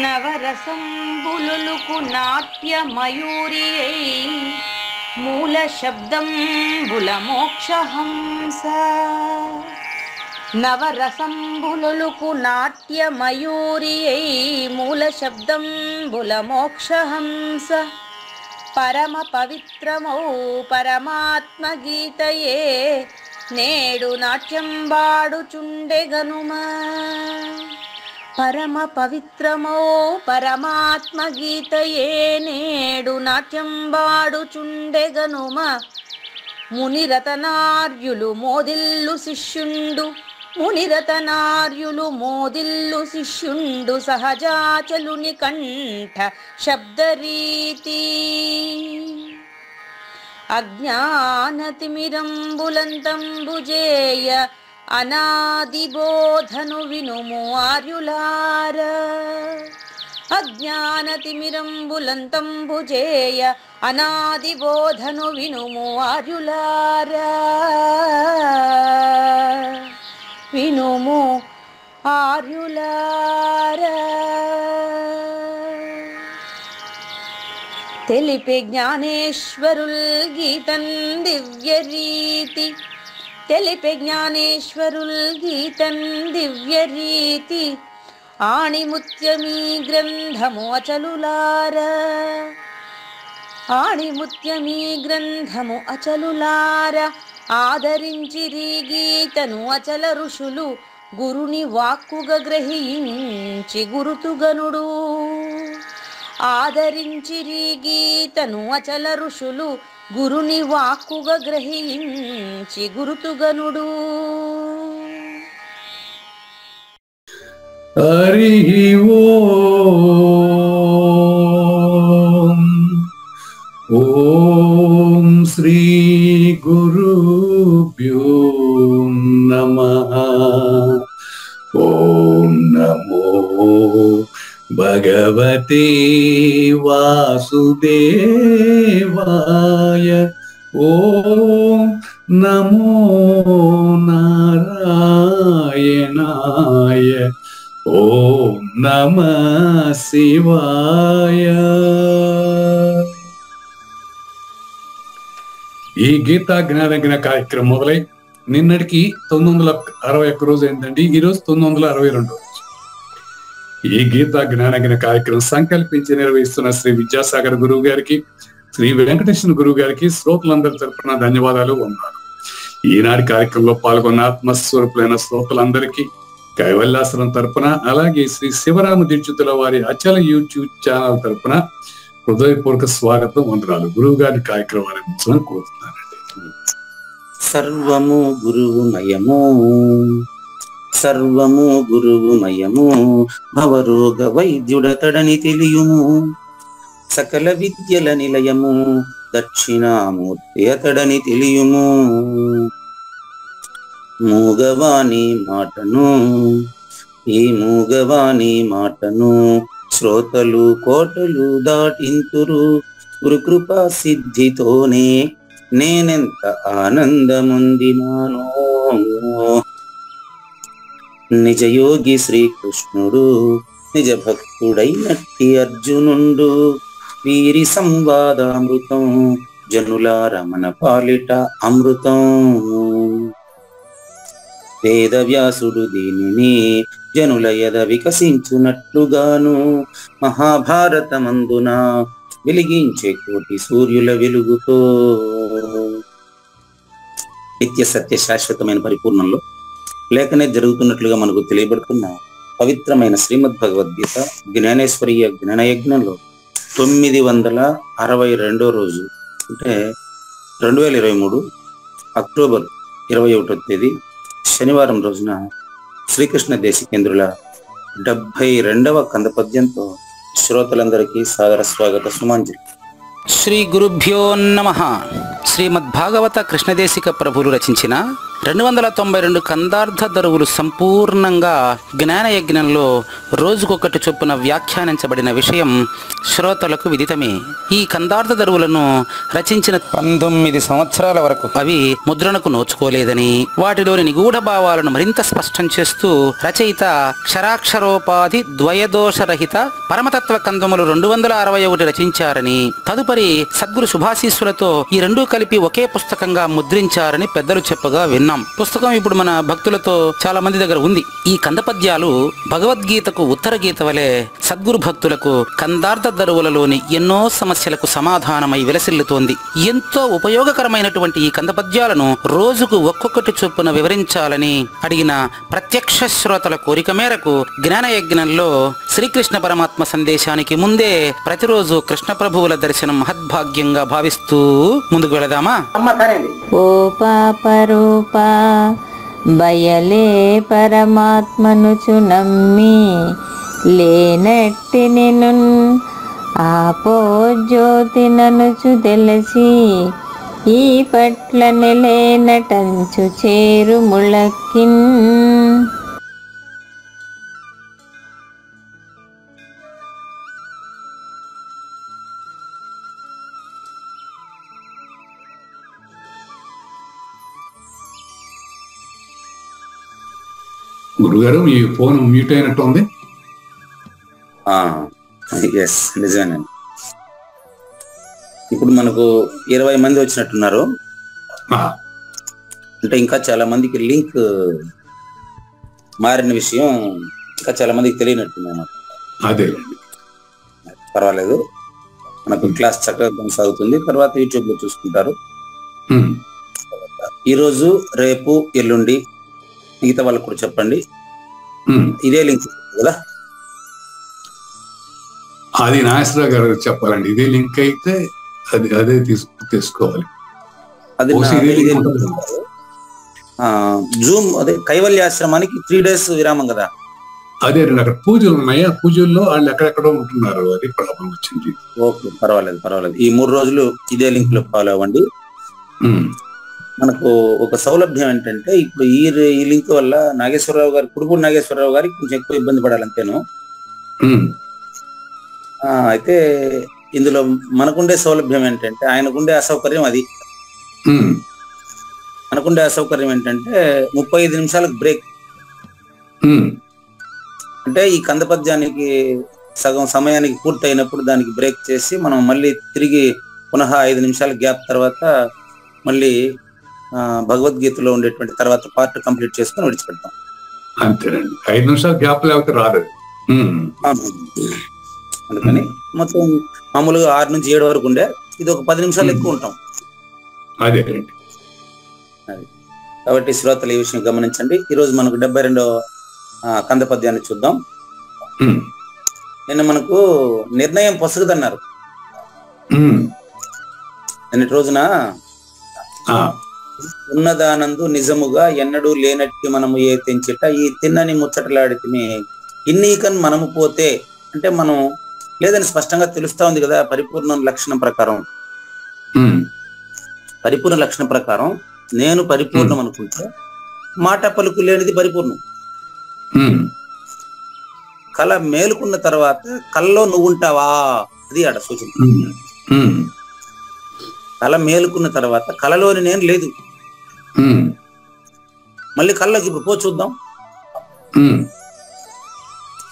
నవరసంబులుకు నాట్య మయూరియై మూల శబ్దంబుల మోక్షహంస. నవరసంబులుకు నాట్య మయూరియై మూల శబ్దంబుల మోక్షహంస. పరమ పవిత్రమౌ పరమాత్మ గీతయే నేడు నాట్యం బాడుచుండెగనుమా. పరమ పవిత్రమౌ పరమాత్మ గీతయే నేడు నాట్యం బాడుచుండెగనుమా. మునిరతనార్యులు మోదిల్లు శిష్యుండు, మునిరతనార్యులు మోదిల్లు శిష్యుండు సహజాచలుని కంఠ శబ్దరీతి. అజ్ఞానతిమిరంబులంతంబుజేయ అనాదిబోధను వినుము ఆర్యులార. అజ్ఞానతిమిరంబులంతంబుజేయ అనాదిబోధను వినుము ఆర్యులార. వినుము ఆర్యులార. తెలిపే జ్ఞానేశ్వరుల్ గీతన్ దివ్య రీతి. తెలిపే జ్ఞానేశ్వరుల్ గీతన్ దివ్య రీతి. ఆణిముత్యమీ గ్రంథము అచలులార. ఆణిముత్యమీ గ్రంథము అచలులార. ఆదరించిరి గీతను అచల ఋషులు గురుని వాక్కుగా గ్రహించి గురుతుగనుడు. ఆదరించిరి గీతను అచల ఋషులు గురుని వాక్కుగా గ్రహించి గురుతుగనుడు. హరి ఓం. ఓం శ్రీ గురుభ్యో నమః. ఓం నమో భగవతే వాసుదేవాయ. ఓం నమో నారాయణాయ. ఓం నమః శివాయ. ఈ గీతా జ్ఞానజ్ఞ కార్యక్రమం మొదలై నిన్నటికి 961 రోజు అయిందండి. ఈరోజు 962 రోజు. ఈ గీతా జ్ఞానజ్ఞ కార్యక్రమం సంకల్పించి నిర్వహిస్తున్న శ్రీ విద్యాసాగర్ గురువు గారికి, శ్రీ వెంకటేశ్వర గురువు గారికి శ్రోతలందరి తరపున ధన్యవాదాలు ఉన్నారు. ఈనాటి కార్యక్రమంలో పాల్గొన్న ఆత్మస్వరూపులైన శ్రోతలందరికీ కైవల్యాశ్రమం తరపున, అలాగే శ్రీ శివరామ దీక్షితుల వారి అచల యూట్యూబ్ ఛానల్ తరపున హృదయపూర్వక స్వాగతం, వందనాలు. గురువు గారి కార్యక్రమాన్ని కోరుతున్నానండి. సర్వము గురువుమయము, సర్వము గురువుమయము. భవరోగ వైద్యుడతడని తెలియుము. సకల విద్యల నిలయము దక్షిణామూర్తి అతడని తెలియుము. మూగవాణి మాటను, ఈ మూగవాణి మాటను శ్రోతలు కోటలు దాటింతురు. గురుకృపా సిద్ధితోనే నేనెంత ఆనందముందినానో. నిజయోగి శ్రీకృష్ణుడు నిజ భక్తుడైనట్టి అర్జునుండు. వీరి సంవాదామృతం జనుల రమణ పాలిట అమృతం. వేదవ్యాసుడు దీనిని జనుల యద వికసించునట్లుగాను మహాభారతమందున వెలిగించే కోటి సూర్యుల వెలుగుతో నిత్య సత్య శాశ్వతమైన పరిపూర్ణంలో లేఖనే జరుగుతున్నట్లుగా మనకు తెలియబడుతున్న పవిత్రమైన శ్రీమద్ భగవద్గీత జ్ఞానేశ్వరీయ జ్ఞానయజ్ఞంలో 962 రోజు, అంటే 2023 అక్టోబర్ 21వ తేదీ శనివారం రోజున శ్రీకృష్ణ దేశికేంద్రుల 72వ కంద పద్యంతో శ్రోతలందరికీ సాదర స్వాగత సుమాంజలి. శ్రీ గురుభ్యో నమః. శ్రీమద్భాగవత కృష్ణదేశిక ప్రభులు రచించిన 292 కందార్థ దరువులు సంపూర్ణంగా జ్ఞానయజ్ఞంలో రోజుకొకటి చొప్పున వ్యాఖ్యానించబడిన విషయం శ్రోతలకు విదితమే. ఈ కందార్థ దరువులను రచించిన 19 సంవత్సరాల వరకు అవి ముద్రణకు నోచుకోలేదని, వాటిలోని నిగూఢ భావాలను మరింత స్పష్టం చేస్తూ రచయిత క్షరాక్షరోపాధి ద్వయదోషరహిత పరమతత్వ కందములు 261 రచించారని, తదుపరి సద్గురు శుభాశీస్సులతో ఈ రెండూ కలిపి ఒకే పుస్తకంగా ముద్రించారని పెద్దలు చెప్పగా విన్నాం. పుస్తకం ఇప్పుడు మన భక్తులతో చాలా మంది దగ్గర ఉంది. ఈ కందపద్యాలు భగవద్గీతకు ఉత్తర గీత వలె సద్గురు భక్తులకు కందార్థ దరువులలోని ఎన్నో సమస్యలకు సమాధానమై విలసిల్లుతోంది. ఎంతో ఉపయోగకరమైనటువంటి ఈ కందపద్యాలను రోజుకు ఒక్కొక్కటి చొప్పున వివరించాలని అడిగిన ప్రత్యక్ష శ్రోతల కోరిక మేరకు జ్ఞానయజ్ఞంలో శ్రీకృష్ణ పరమాత్మ సందేశానికి ముందే ప్రతిరోజు కృష్ణ ప్రభువుల దర్శనం మహద్భాగ్యంగా భావిస్తూ ముందుకు వెళదామా? ఓ పాపరూపా బయలే పరమాత్మను నమ్మి లేనట్టి నిను ఆపో జ్యోతి ననుచు తెలిసి ఈ పట్ల నెలేనటంచు చేరు ముళక్కిన్. గురుగారు మీ ఫోన్ మ్యూట్ అయినట్టు ఉంది. ఎస్, నిజమేనండి. ఇప్పుడు మనకు 20 మంది వచ్చినట్టున్నారు. అంటే ఇంకా చాలా మందికి లింక్ మారిన విషయం ఇంకా చాలా మందికి తెలియనట్టుంది అన్నమాట. అదే పర్వాలేదు, మనకు క్లాస్ చక్కగా కొనసాగుతుంది. తర్వాత యూట్యూబ్ లో చూసుకుంటారు. ఈరోజు, రేపు, ఎల్లుండి మిగతా వాళ్ళకు కూడా చెప్పండి. ఇదే లింక్ కదా, అది నాగేశ్వరరావు గారు చెప్పాలండి. ఇదే లింక్ అయితే అదే తీసుకోవాలి. అది జూమ్, అదే కైవల్యాశ్రమానికి 3 days విరామం కదా. అదే అక్కడ పూజలు ఉన్నాయి. ఆ పూజల్లో వాళ్ళు ఎక్కడెక్కడో ఉంటున్నారు. అది ప్రాబ్లం వచ్చింది. ఓకే, పర్వాలేదు. ఈ 3 రోజులు ఇదే లింక్ లో ఫాలో అవ్వండి. మనకు ఒక సౌలభ్యం ఏంటంటే, ఇప్పుడు ఈ లింక్ వల్ల నాగేశ్వరరావు గారు, కుడుపూడి నాగేశ్వరరావు గారికి కొంచెం ఎక్కువ ఇబ్బంది పడాలంతేను. అయితే ఇందులో మనకుండే సౌలభ్యం ఏంటంటే, ఆయనకుండే అసౌకర్యం అది. మనకుండే అసౌకర్యం ఏంటంటే 35 నిమిషాలకు బ్రేక్. అంటే ఈ కందపద్యానికి సగం సమయానికి పూర్తి అయినప్పుడు దానికి బ్రేక్ చేసి మనం మళ్ళీ తిరిగి పునః 5 నిమిషాల గ్యాప్ తర్వాత మళ్ళీ భగవద్గీతలో ఉండేటువంటి తర్వాత పార్ట్ కంప్లీట్ చేసుకుని విడిచిపెడతాం. అంతేనండి, 5 నిమిషాలు గ్యాప్ లేకపోతే రాదు. అందుకని మొత్తం మామూలుగా 6 నుంచి 7 వరకు ఉండే, ఇది ఒక 10 నిమిషాలు ఎక్కువ ఉంటాం. అదే కాబట్టి శ్రోతలు ఈ విషయం గమనించండి. ఈరోజు మనకు 72వ కందపద్యాన్ని చూద్దాం. నిన్న మనకు నిర్ణయం పొసగదన్నారు. నిన్నటి రోజున ఉన్నదానందు నిజముగా ఎన్నడూ లేనట్టి మనము ఏ తెంచిట ఈ తిన్నని ముచ్చటలాడితే ఇన్నీకన్ మనము పోతే, అంటే మనం లేదని స్పష్టంగా తెలుస్తా ఉంది కదా. పరిపూర్ణ లక్షణం ప్రకారం, పరిపూర్ణ లక్షణం ప్రకారం నేను పరిపూర్ణం అనుకుంటే మాట పలుకు లేనిది పరిపూర్ణం. కళ మేలుకున్న తర్వాత కళ్ళలో నువ్వు ఉంటావా, అది ఆడ సూచన. కళ మేలుకున్న తర్వాత కళలోని నేను లేదు. మళ్ళీ కళ్ళకి ఇప్పుడు పో చూద్దాం.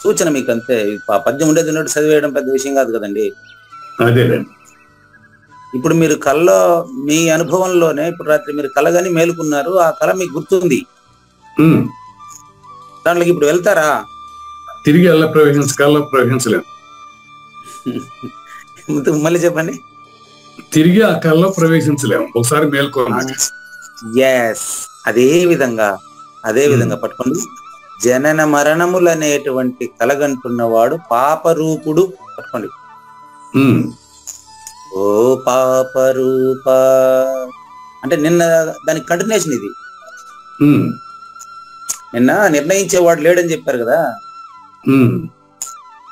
సూచన మీకు అంతే. ఆ పద్యం ఉండేది ఉన్నట్టు చదివేయడం పెద్ద విషయం కాదు కదండి. ఇప్పుడు మీరు కళ్ళలో మీ అనుభవంలోనే ఇప్పుడు రాత్రి మీరు కళగాని మేలుకున్నారు, ఆ కళ మీకు గుర్తుంది. దాంట్లోకి ఇప్పుడు వెళ్తారా? తిరిగి ప్రవేశించలేము. మళ్ళీ చెప్పండి. తిరిగి ఆ కళలో ప్రవేశించలేము, ఒకసారి మేల్కోవాలి. ఎస్, అదే విధంగా పట్టుకోండి. జనన మరణములు అనేటువంటి కలగంటున్నవాడు పాపరూపుడు. పట్టుకోండి. ఓ పాపరూప అంటే నిన్న దానికి కంటిన్యూషన్ ఇది. నిన్న నిర్ణయించేవాడు లేడని చెప్పారు కదా.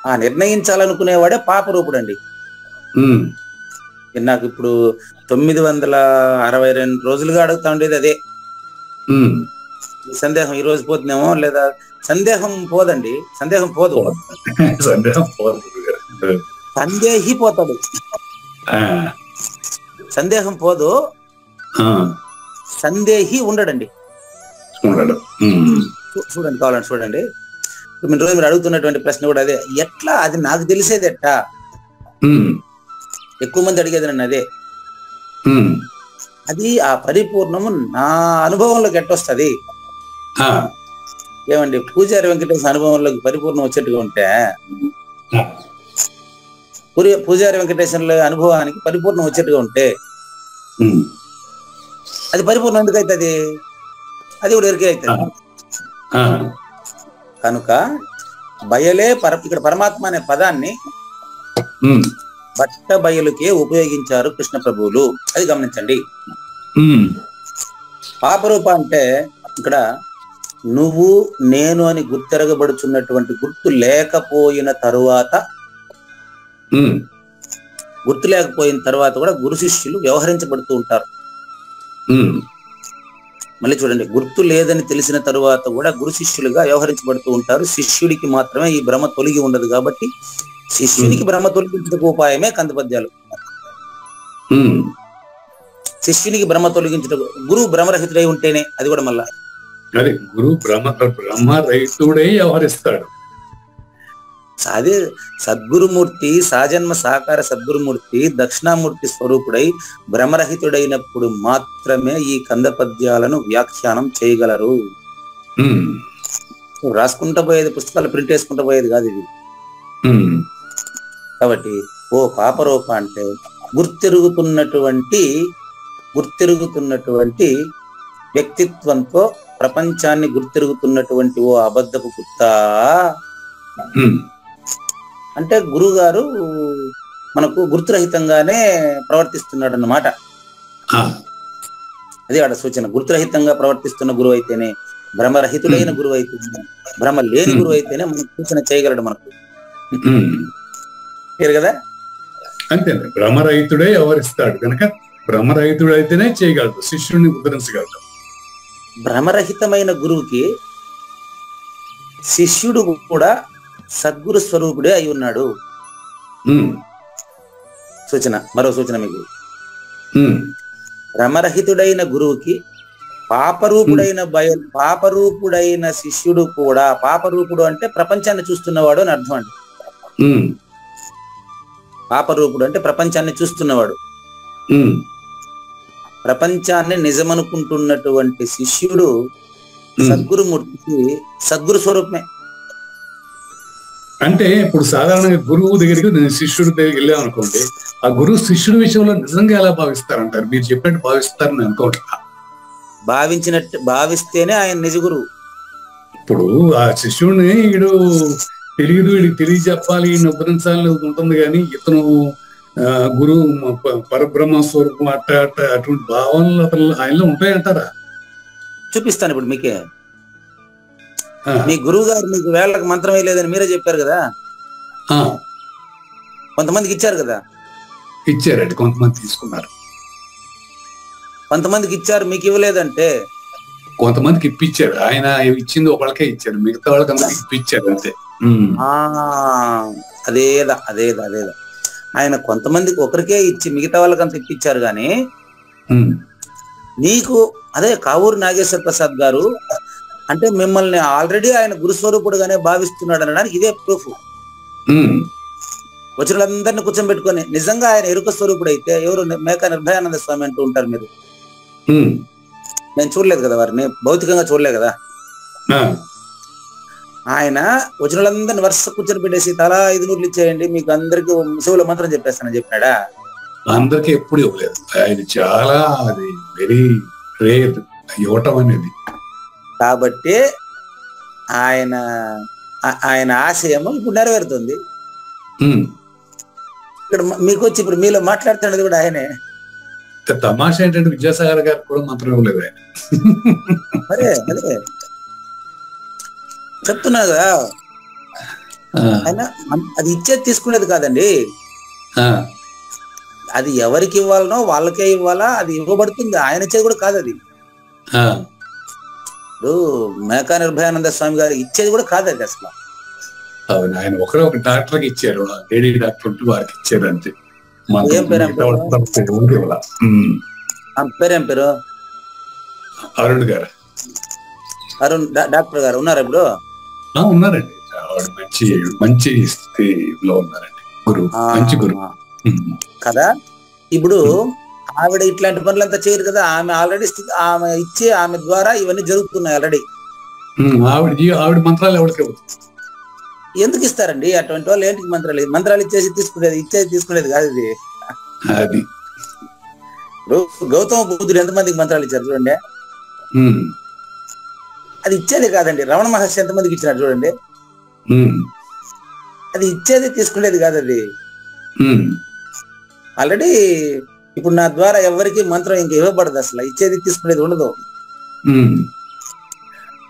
ఆ నిర్ణయించాలనుకునేవాడే పాపరూపుడు అండి. నాకు ఇప్పుడు 962 రోజులుగా అడుగుతా ఉండేది అదే. ఉమ్. ఈ సందేహం ఈ రోజు పోతుందేమో, లేదా సందేహం పోదండి, సందేహం పోదు, సందేహం పోదు గురుగారు. సందేహి పోతాడు, ఆ, సందేహం పోదు, ఆ, సందేహి ఉండడండి. ఉండడు. ఉమ్, చూడండి, కావాలండి చూడండి. ఇప్పుడు రోజు మీరు అడుగుతున్నటువంటి ప్రశ్న కూడా అదే, ఎట్లా అది నాకు తెలిసేది ఎట్టా, ఉమ్, ఎక్కువ మంది అడిగేది నన్ను అదే. ఉమ్, అది ఆ పరిపూర్ణము నా అనుభవంలోకి ఎట్టొస్తుంది. ఆ, ఏమండి, పూజారి వెంకటేశ్వర అనుభవంలోకి పరిపూర్ణం వచ్చేట్టుగా ఉంటే, ఆ, పూజారి వెంకటేశ్వర అనుభవానికి పరిపూర్ణం వచ్చేట్టుగా ఉంటే ఉమ్, అది పరిపూర్ణం ఎందుకు అవుతుంది? అది కూడా ఎరికే అవుతుంది. ఆ, కనుక బయలే ఇక్కడ పరమాత్మ అనే పదాన్ని ఉమ్, బట్ట బయలుకే ఉపయోగించారు కృష్ణ ప్రభువులు, అది గమనించండి. ఉమ్, పాపరూప అంటే ఇక్కడ నువ్వు నేను అని గుర్తెరగబడుచున్నటువంటి గుర్తు లేకపోయిన తరువాత, ఉమ్, గుర్తు లేకపోయిన తర్వాత కూడా గురు శిష్యులు వ్యవహరించబడుతూ ఉంటారు. ఉమ్, మళ్ళీ చూడండి, గుర్తు లేదని తెలిసిన తరువాత కూడా గురు శిష్యులుగా వ్యవహరించబడుతూ ఉంటారు. శిష్యుడికి మాత్రమే ఈ భ్రమ తొలగి ఉండదు కాబట్టి శిష్యునికి భ్రమ తొలగించడానికి ఉపాయమే కందపద్యాలు. ఉమ్. శిష్యునికి భ్రమ తొలగించడం, గురువు భ్రమరహితుడై ఉంటేనే, అది కూడా మళ్ళా అది గురు బ్రహ్మరహితుడై వ్యవహరిస్తాడు. అదే సద్గురుమూర్తి, సాజన్మ సాకార సద్గురుమూర్తి దక్షిణామూర్తి స్వరూపుడై భ్రమరహితుడైనప్పుడు మాత్రమే ఈ కందపద్యాలను వ్యాఖ్యానం చేయగలరు. ఉమ్, రాసుకుంటా పోయేది, పుస్తకాలు ప్రింట్ వేసుకుంటా పోయేది కాదు ఇది. ఉమ్, కాబట్టి ఓ పాపరూప అంటే గుర్తిరుగుతున్నటువంటి వ్యక్తిత్వంతో ప్రపంచాన్ని గుర్తిరుగుతున్నటువంటి ఓ అబద్ధపు కుత్తా ఉమ్, అంటే గురుగారు మనకు గుర్తురహితంగానే ప్రవర్తిస్తున్నాడు అన్నమాట. ఆ, అది ఆడ సూచన. గుర్తురహితంగా ప్రవర్తిస్తున్న గురువు అయితేనే, భ్రమరహితుడైన గురువు అయితేనే, భ్రమ లేని గురువు అయితేనే మనకు సూచన చేయగలడు మనకు. ఉమ్. పేరు కదా, అంతే, భ్రమరహితుడే వ్యవహరిస్తాడు కనుక భ్రమరహితుడు అయితేనే చేయగలడు, శిష్యుడిని ఉద్ధరించగలడు. భ్రమరహితమైన గురువుకి శిష్యుడు కూడా సద్గురు స్వరూపుడే అయి ఉన్నాడు. ఉమ్, సూచన, మరో సూచన మీకు. ఉమ్, భ్రమరహితుడైన గురువుకి పాపరూపుడైన శిష్యుడు కూడా, పాపరూపుడు అంటే ప్రపంచాన్ని చూస్తున్నవాడు అని అర్థం అండి. ఉమ్, పాపరూపుడు అంటే ప్రపంచాన్ని చూస్తున్నవాడు. ఉమ్, ప్రపంచాన్ని నిజమనుకుంటున్నటువంటి శిష్యుడు సద్గురుమూర్తికి సద్గురు స్వరూపమే. అంటే ఇప్పుడు సాధారణంగా గురువు దగ్గరికి నేను శిష్యుడి దగ్గరికి వెళ్ళాం అనుకోండి, ఆ గురువు శిష్యుడి విషయంలో నిజంగా ఎలా భావిస్తారంటారు? మీరు చెప్పినట్టు భావిస్తారని అనుకుంటా. భావిస్తేనే ఆయన నిజ గురువు. ఇప్పుడు ఆ శిష్యుడిని వీడు తెలియదు, వీడికి తెలియజెప్పాలి, ఈయన ఉద్ధరించాలని ఉంటుంది, కానీ ఇతను గురువు పరబ్రహ్మ స్వరూపం అటువంటి భావనలు అతను ఆయనలో ఉంటాయంటారా? చూపిస్తాను ఇప్పుడు మీకే. మీ గురువు గారు మీకు వేళ్ళకి మంత్రమే లేదని మీరే చెప్పారు కదా, కొంతమందికి ఇచ్చారు కదా. ఇచ్చారండి, కొంతమంది తీసుకున్నారు, కొంతమందికి ఇచ్చారు, మీకు ఇవ్వలేదంటే కొంతమందికి ఇప్పించారు. ఆయన ఇచ్చింది ఒకళ్ళకే ఇచ్చారు, మిగతా వాళ్ళకి అందరికి ఇప్పించారు అంతే. అదేదా ఆయన కొంతమందికి ఒకరికే ఇచ్చి మిగతా వాళ్ళకంతా ఇప్పించారు. కానీ నీకు అదే కావూరు నాగేశ్వర ప్రసాద్ గారు అంటే మిమ్మల్ని ఆల్రెడీ ఆయన గురుస్వరూపుడుగానే భావిస్తున్నాడు అనడానికి ఇదే ప్రూఫ్. వచ్చిన వాళ్ళందరినీ కూర్చోబెట్టుకొని నిజంగా ఆయన ఎరుక స్వరూపుడు అయితే ఎవరు మేకా నిర్భయానంద స్వామి అంటూ ఉంటారు. మీరు నేను చూడలేదు కదా, వారిని భౌతికంగా చూడలేదు కదా. ఆయన వచ్చిన వాళ్ళందరినీ వరుస కూర్చొని పెట్టేసి తలా 5 నూర్లు ఇచ్చేయండి, మీకు అందరికి శివుల మంత్రం చెప్పేస్తానని చెప్పినాడా? అందరికి ఎప్పుడు ఇవ్వలేదు. ఆయన చాలా అది వెరీ రేర్ ఇవ్వటం అనేది. కాబట్టి ఆయన ఆశయం ఇప్పుడు నెరవేరుతుంది. ఇక్కడ మీకు వచ్చి ఇప్పుడు మీలో మాట్లాడుతున్నది కూడా ఆయనే. తమాషా ఏంటంటే విద్యాసాగర్ గారికి కూడా మంత్రం ఇవ్వలేదు ఆయన. అదే చెప్తున్నా కదా, ఆయన అది ఇచ్చేది తీసుకునేది కాదండి. అది ఎవరికి ఇవ్వాలనో వాళ్ళకే ఇవ్వాలా, అది ఇవ్వబడుతుంది. ఆయన ఇచ్చేది కూడా కాదు. అది ఇప్పుడు మేకా నిర్భయానంద స్వామి గారు ఇచ్చేది కూడా కాదండి అసలు. అవును, ఆయన ఒకరే ఒక డాక్టర్కి ఇచ్చారు, లేడీ డాక్టర్ ఉంటే వారికి ఇచ్చారు అంతే. ఏం పేరు పేరేం పేరు? అరుణ్ గారు. అరుణ్ డాక్టర్ గారు ఉన్నారా ఇప్పుడు? ఉన్నారండి, ఆవిడ మంచి మంచి స్థితిలో ఉన్నారండి, గురువు, మంచి గురువు కదా. ఇప్పుడు ఆవిడ ఇట్లాంటి పనులంతా చేయరు కదా, ఆమె ఆల్రెడీ ఆమె ఇచ్చే ఆమె ద్వారా ఇవన్నీ జరుగుతున్నాయి ఆల్రెడీ. ఆవిడ మంత్రాలు ఎవరికి ఎందుకు ఇస్తారండి అటువంటి వాళ్ళు? ఏంటికి మంత్రాలు ఇచ్చేసి తీసుకునేది కాదు ఇది. అది గౌతమ బుద్ధుడు ఎంతమందికి మంత్రాలు ఇచ్చారు చూడండి. అది ఇచ్చేది కాదండి. రమణ మహర్షి ఎంతమందికి ఇచ్చినారు చూడండి. అది ఇచ్చేది తీసుకునేది కాదు అది. ఆల్రెడీ ఇప్పుడు నా ద్వారా ఎవరికి మంత్రం ఇంకా ఇవ్వబడదు, అసలు ఇచ్చేది తీసుకునేది ఉండదు.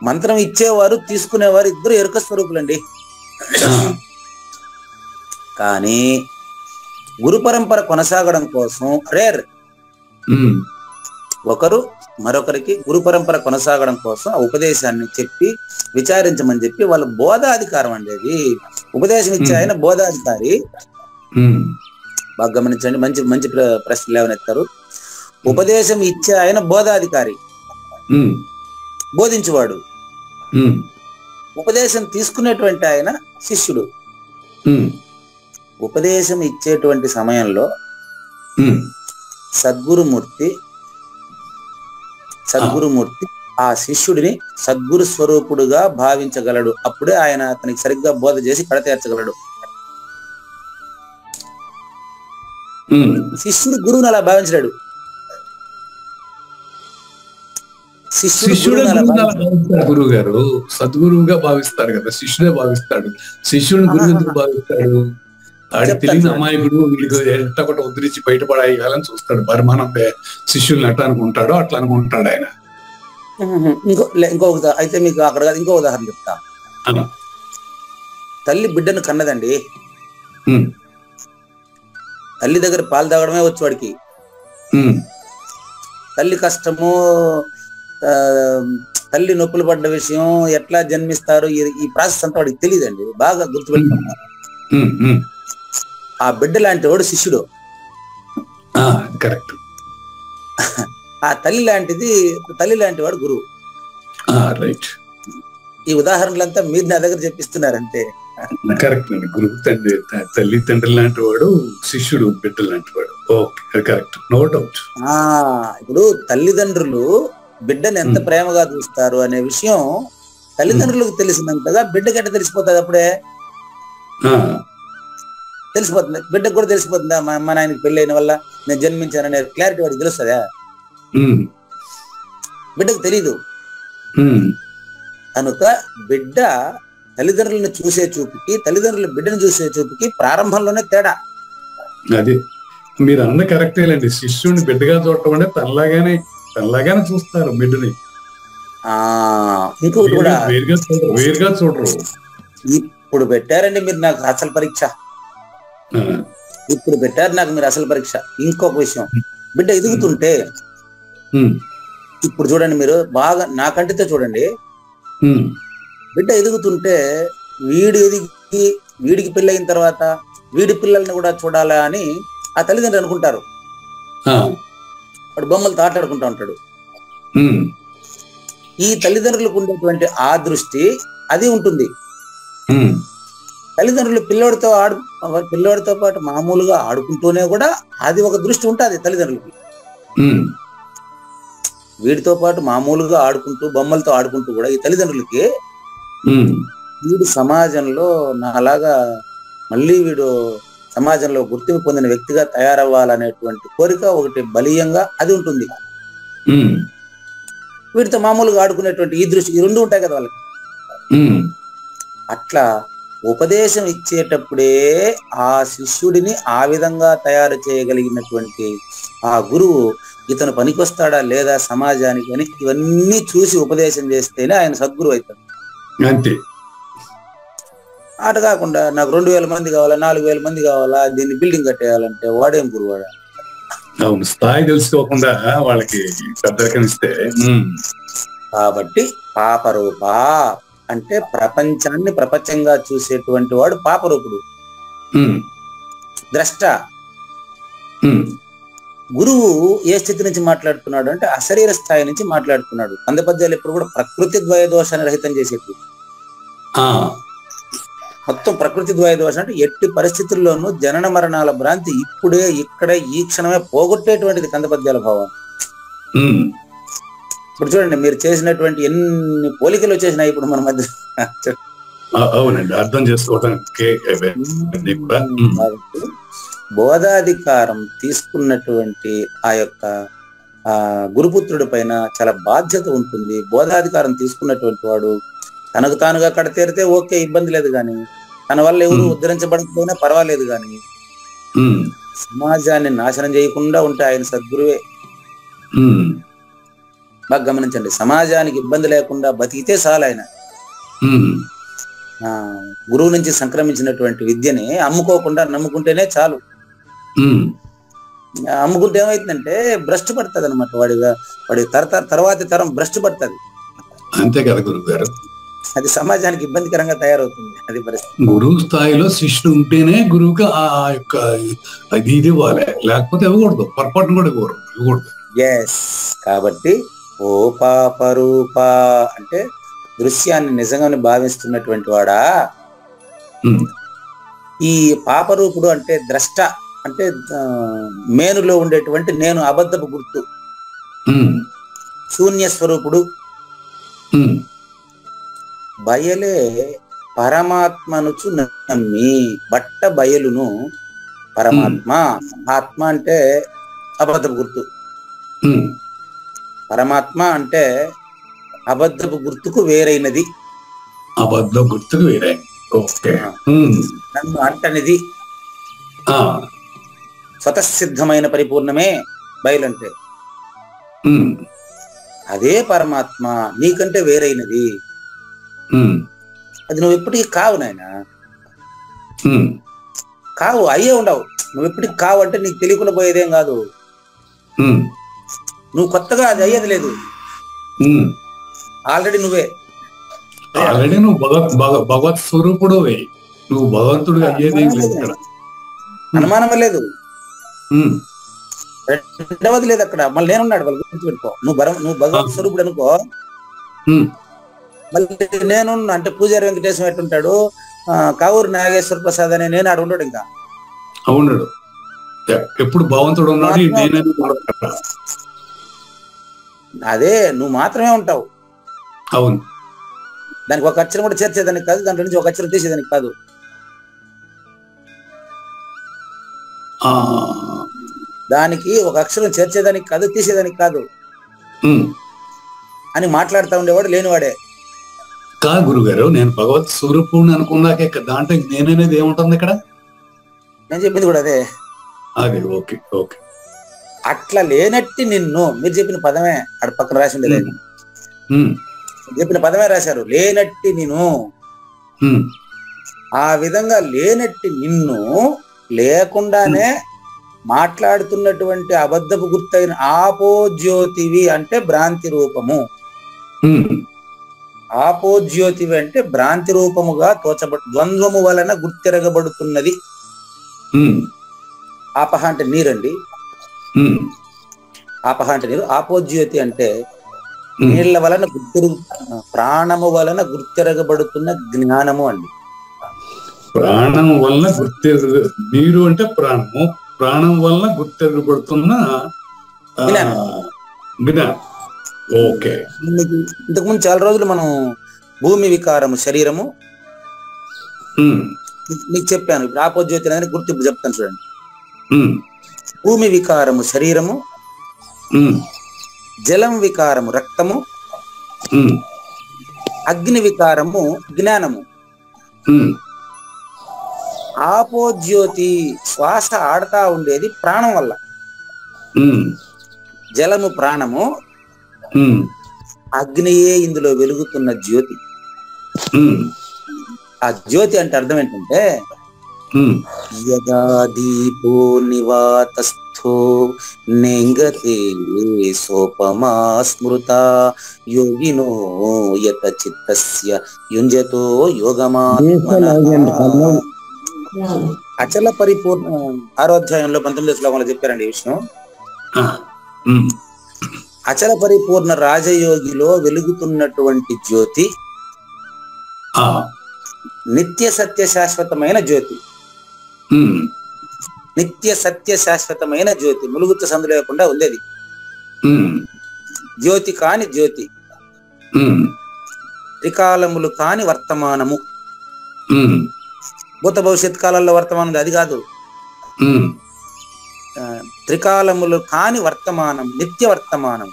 మంత్రం ఇచ్చేవారు తీసుకునేవారు ఇద్దరు ఎరుక స్వరూపులండి. కానీ గురు పరంపర కొనసాగడం కోసం రేర్ ఒకరు మరొకరికి గురు పరంపర కొనసాగడం కోసం ఆ ఉపదేశాన్ని చెప్పి విచారించమని చెప్పి వాళ్ళ బోధాధికారం అండి. అది ఉపదేశం ఇచ్చే ఆయన బోధాధికారి. బాగా గమనించండి, మంచి మంచి ప్రశ్నలు లేవనెత్తారు. ఉపదేశం ఇచ్చే ఆయన బోధాధికారి, బోధించువాడు. ఉపదేశం తీసుకునేటువంటి ఆయన శిష్యుడు. ఉపదేశం ఇచ్చేటువంటి సమయంలో సద్గురుమూర్తి ఆ శిష్యుడిని సద్గురు స్వరూపుడుగా భావించగలడు. అప్పుడే ఆయన అతనికి సరిగ్గా బోధ చేసి కడతీర్చగలడు. శిష్యుడు గురువుని అలా భావించలేడు. శిష్యుడే గురువు గారు సద్గురువుగా భావిస్తారు కదా, శిష్యుడే భావిస్తాడు. శిష్యుడిని గురువు ఎందుకు భావిస్తాడు? ఆడి తెలియని అమాయకుడు, వీడికి ఎట్టకొట ఉద్ధరించి బయటపడాలని చూస్తాడు. పరిమాణం శిష్యుల్ని ఎట్లా అనుకుంటాడో అట్లా అనుకుంటాడు ఆయన. ఇంకో అయితే మీకు అక్కడ కాదు, ఇంకో ఉదాహరణ చెప్తా. తల్లి బిడ్డను కన్నదండి. తల్లి దగ్గర పాలు తాగడమే వచ్చు వాడికి. తల్లి కష్టము, తల్లి నొప్పులు పడ్డ విషయం, ఎట్లా జన్మిస్తారు, ఈ ప్రాసెస్ అంతా వాడికి తెలియదండి. బాగా గుర్తుపెట్టుకున్నాడు. ఆ బిడ్డ లాంటి వాడు శిష్యుడు. కరెక్ట్. ఆ తల్లి లాంటి వాడు గురువు. రైట్. ఈ ఉదాహరణలంతా మీరు నా దగ్గర చెప్పిస్తున్నారంటే కరెక్ట్ అండి. గురువు తల్లి తండ్రి లాంటి వాడు, శిష్యుడు బిడ్డ లాంటి వాడు. Okay, correct, no doubt. ఇప్పుడు తల్లిదండ్రులు బిడ్డను ఎంత ప్రేమగా చూస్తారు అనే విషయం తల్లిదండ్రులకు తెలిసినంతగా బిడ్డకి ఎట్లా తెలిసిపోతుంది? అప్పుడే తెలిసిపోతుంది. బిడ్డకు కూడా తెలిసిపోతుందా మా అమ్మ నాయనకి పెళ్లి అయిన వల్ల నేను జన్మించాననే క్లారిటీ వాడికి తెలుస్తుందా? బిడ్డకు తెలీదు. కనుక బిడ్డ తల్లిదండ్రులను చూసే చూపుకి, తల్లిదండ్రుల బిడ్డను చూసే చూపుకి ప్రారంభంలోనే తేడా. అది మీరు అన్న కరెక్టేలండి. శిష్యుడిని బిడ్డగా చూడటం అంటే తనలాగానే చూస్తారు బిడ్డని. ఇంకొకటి కూడా వేరుగా చూడరు. ఇప్పుడు పెట్టారండి మీరు నాకు అసలు పరీక్ష. ఇప్పుడు పెట్టారు నాకు మీరు అసలు పరీక్ష. ఇంకొక విషయం, బిడ్డ ఎదుగుతుంటే ఇప్పుడు చూడండి, మీరు బాగా నా కంటితో చూడండి. బిడ్డ ఎదుగుతుంటే వీడికి పెళ్ళయిన తర్వాత వీడి పిల్లల్ని కూడా చూడాలా అని ఆ తల్లిదండ్రులు అనుకుంటారు. వాడు బొమ్మలతో ఆటాడుకుంటా ఉంటాడు. ఈ తల్లిదండ్రులకు ఉండేటువంటి ఆ దృష్టి అది ఉంటుంది. తల్లిదండ్రులు పిల్లోడితో పాటు మామూలుగా ఆడుకుంటూనే కూడా అది ఒక దృష్టి ఉంటుంది తల్లిదండ్రులకి. వీడితో పాటు మామూలుగా ఆడుకుంటూ బొమ్మలతో ఆడుకుంటూ కూడా ఈ తల్లిదండ్రులకి వీడు సమాజంలో నాలాగా మళ్ళీ వీడు సమాజంలో గుర్తింపు పొందిన వ్యక్తిగా తయారవ్వాలనేటువంటి కోరిక ఒకటి బలీయంగా అది ఉంటుంది. వీటితో మామూలుగా ఆడుకునేటువంటి ఈ దృష్టి, ఈ రెండు ఉంటాయి కదా వాళ్ళకి. అట్లా ఉపదేశం ఇచ్చేటప్పుడే ఆ శిష్యుడిని ఆ విధంగా తయారు చేయగలిగినటువంటి ఆ గురువు ఇతను పనికొస్తాడా లేదా సమాజానికి అని ఇవన్నీ చూసి ఉపదేశం చేస్తేనే ఆయన సద్గురువు అవుతాడు. అంతే. ఆట కాకుండా నాకు 2000 మంది కావాలా, 4000 మంది కావాలా, దీన్ని బిల్డింగ్ కట్టేయాలంటే వాడేం గురువాడా? అవును, స్థాయి తెలుసుకోకుండా వాళ్ళకి పెద్దరికనిస్తే కాబట్టి పాపరూప అంటే ప్రపంచాన్ని ప్రపంచంగా చూసేటువంటి వాడు పాపరూపుడు. ద్రష్ట. గురువు ఏ స్థితి నుంచి మాట్లాడుతున్నాడు అంటే అశరీర స్థాయి నుంచి మాట్లాడుతున్నాడు. కందపద్యాలు ఎప్పుడు కూడా ప్రకృతి ద్వయ దోషాన్ని రహితం చేసేది. మొత్తం ప్రకృతి ద్వయ దోషం అంటే ఎట్టి పరిస్థితుల్లోనూ జనన మరణాల భ్రాంతి ఇప్పుడే ఇక్కడే ఈ క్షణమే పోగొట్టేటువంటిది కందపద్యాల భావం. ఇప్పుడు చూడండి, మీరు చేసినటువంటి ఎన్ని పోలికలు వచ్చేసినాయి ఇప్పుడు మన మధ్య. అవునండి, అర్థం చేసుకోవడానికి. బోధాధికారం తీసుకున్నటువంటి ఆ యొక్క గురుపుత్రుడి పైన చాలా బాధ్యత ఉంటుంది. బోధాధికారం తీసుకున్నటువంటి వాడు తనకు తానుగా కడతేరితే ఓకే, ఇబ్బంది లేదు, కానీ తన వల్ల ఎవరు ఉద్ధరించబడకపోయినా పర్వాలేదు, కానీ సమాజాన్ని నాశనం చేయకుండా ఉంటే ఆయన సద్గురువే. బాగా గమనించండి, సమాజానికి ఇబ్బంది లేకుండా బతికితే చాలు ఆయన. గురువు నుంచి సంక్రమించినటువంటి విద్యని అమ్ముకోకుండా నమ్ముకుంటేనే చాలు. అమ్ముకుంటే ఏమైతుందంటే భ్రష్టు పడుతుంది అనమాట. వాడి తర్వాతి తరం భ్రష్టు పడుతుంది. అంతే కదా గురువు గారు, అది సమాజానికి ఇబ్బందికరంగా తయారవుతుంది. అది పరిస్థితి. గురువు స్థాయిలో శిష్యుడు ఉంటేనే గురువుకి ఆ యొక్క ఇది ఇవ్వాలి, లేకపోతే ఇవ్వకూడదు. పొరపాటును కూడా ఇవ్వకూడదు. ఎస్. కాబట్టి ఓ పాపరూప అంటే దృశ్యాన్ని నిజంగానే భావిస్తున్నటువంటి వాడా. ఈ పాపరూపుడు అంటే ద్రష్ట అంటే మేనులో ఉండేటువంటి నేను అబద్ధపు గుర్తు. శూన్య స్వరూపుడు. బయలే పరమాత్మనుచు నమ్మి. బట్ట బయలును పరమాత్మ. ఆత్మ అంటే అబద్ధపు గుర్తు. పరమాత్మ అంటే అబద్ధపు గుర్తుకు వేరైనది. అబద్ధ గుర్తుకు వేరైనది. నన్ను అంటనిది. స్వతసిద్ధమైన పరిపూర్ణమే బయలంటే. అదే పరమాత్మ నీకంటే వేరైనది. అది నువ్వు ఎప్పటికీ కావు నాయన. కావు, అయ్యే ఉండవు. నువ్వు ఎప్పటికి కావు అంటే నీకు తెలియకుండా పోయేదేం కాదు. నువ్వు కొత్తగా అది అయ్యేది లేదు. ఆల్రెడీ నువ్వే. ఆల్రెడీ నువ్వు భగవత్ స్వరూపుడు. నువ్వు భగవంతుడు అయ్యేది అనుమానమే లేదు. రెండవది లేదు అక్కడ. మళ్ళీ నేనున్నాడు, వాళ్ళు గుర్తుపెట్టుకో. నువ్వు భగవత్ స్వరూపుడు అనుకో. మళ్ళీ నేను అంటే పూజారి వెంకటేశ్వర ఎట్టుంటాడు, కావూరు నాగేశ్వర ప్రసాద్ అనే నేను ఆడు ఉండడు. ఇంకా అవునాడు, ఎప్పుడు భగవంతుడు ఉన్నాడు. అదే నువ్వు మాత్రమే ఉంటావు. అవును. దానికి ఒక అక్షరం కూడా చేర్చేదానికి కాదు, దాంట్లో నుంచి ఒక అక్షరం తీసేదానికి కాదు. దానికి ఒక అక్షరం చేర్చేదానికి కాదు, తీసేదానికి కాదు అని మాట్లాడుతూ ఉండేవాడు లేనివాడే. కా గురుగారు, నేను భగవత్ స్వరూపుని అనుకున్నాకే దాంట్లో నేననేది ఏముంటుంది ఇక్కడ? నేను చెప్పింది కూడా అదే. అదే. Okay okay. అట్లా లేనట్టి నిన్ను, మీరు చెప్పిన పదమే అక్కడ పక్కన రాసి ఉండేది. చెప్పిన పదమే రాశారు, లేనట్టి నిన్ను. ఆ విధంగా లేనట్టి నిన్ను లేకుండానే మాట్లాడుతున్నటువంటి అబద్ధపు గుర్తైన ఆపోజ్యోతివి అంటే భ్రాంతి రూపము. ఆపోజ్యోతివి అంటే భ్రాంతి రూపముగా ద్వంద్వము వలన గుర్తిరగబడుతున్నది. ఆపహ అంటే నీరండి. ఆపహ అంటే నీరు. ఆపోజ్యోతి అంటే నీళ్ల వలన ప్రాణము వలన గుర్తిరగబడుతున్న జ్ఞానము అండి. ప్రాణం వల్ల నీరు అంటే ప్రాణము, ప్రాణం వల్ల గుర్తిరగబడుతున్న జ్ఞానం. ఓకే. ఇంతకుముందు చాలా రోజులు మనం భూమి వికారము శరీరము నీకు చెప్పాను. ఇప్పుడు ఆపోజ్యోతి అనేది గుర్తింపు చెప్తాను చూడండి. భూమి వికారము శరీరము, జలం వికారము రక్తము, అగ్ని వికారము జ్ఞానము. ఆపోజ్యోతి శ్వాస ఆడతా ఉండేది ప్రాణం వల్ల. జలము ప్రాణము, అగ్నియే ఇందులో వెలుగుతున్న జ్యోతి. ఆ జ్యోతి అంటే అర్థం ఏంటంటే యదా దీపో నివాతస్త సిద్ధో నేంగతే సోపమా స్మృత యోగినో యత చిత్తస్య యుంజతో యోగమాత్మనః. అచల పరిపూర్ణ 6వ అధ్యాయంలో 19వ శ్లోకంలో చెప్పారండి ఈ విషయం. అచల పరిపూర్ణ రాజయోగిలో వెలుగుతున్నటువంటి జ్యోతి నిత్య సత్య శాశ్వతమైన జ్యోతి. నిత్య సత్య శాశ్వతమైన జ్యోతి, ములుగుతు సందు లేకుండా ఉంది అది. జ్యోతి కాని జ్యోతి, త్రికాలములు కాని వర్తమానము. భూత భవిష్యత్ కాలాల్లో వర్తమానం అది కాదు. త్రికాలములు కాని వర్తమానం, నిత్య వర్తమానం.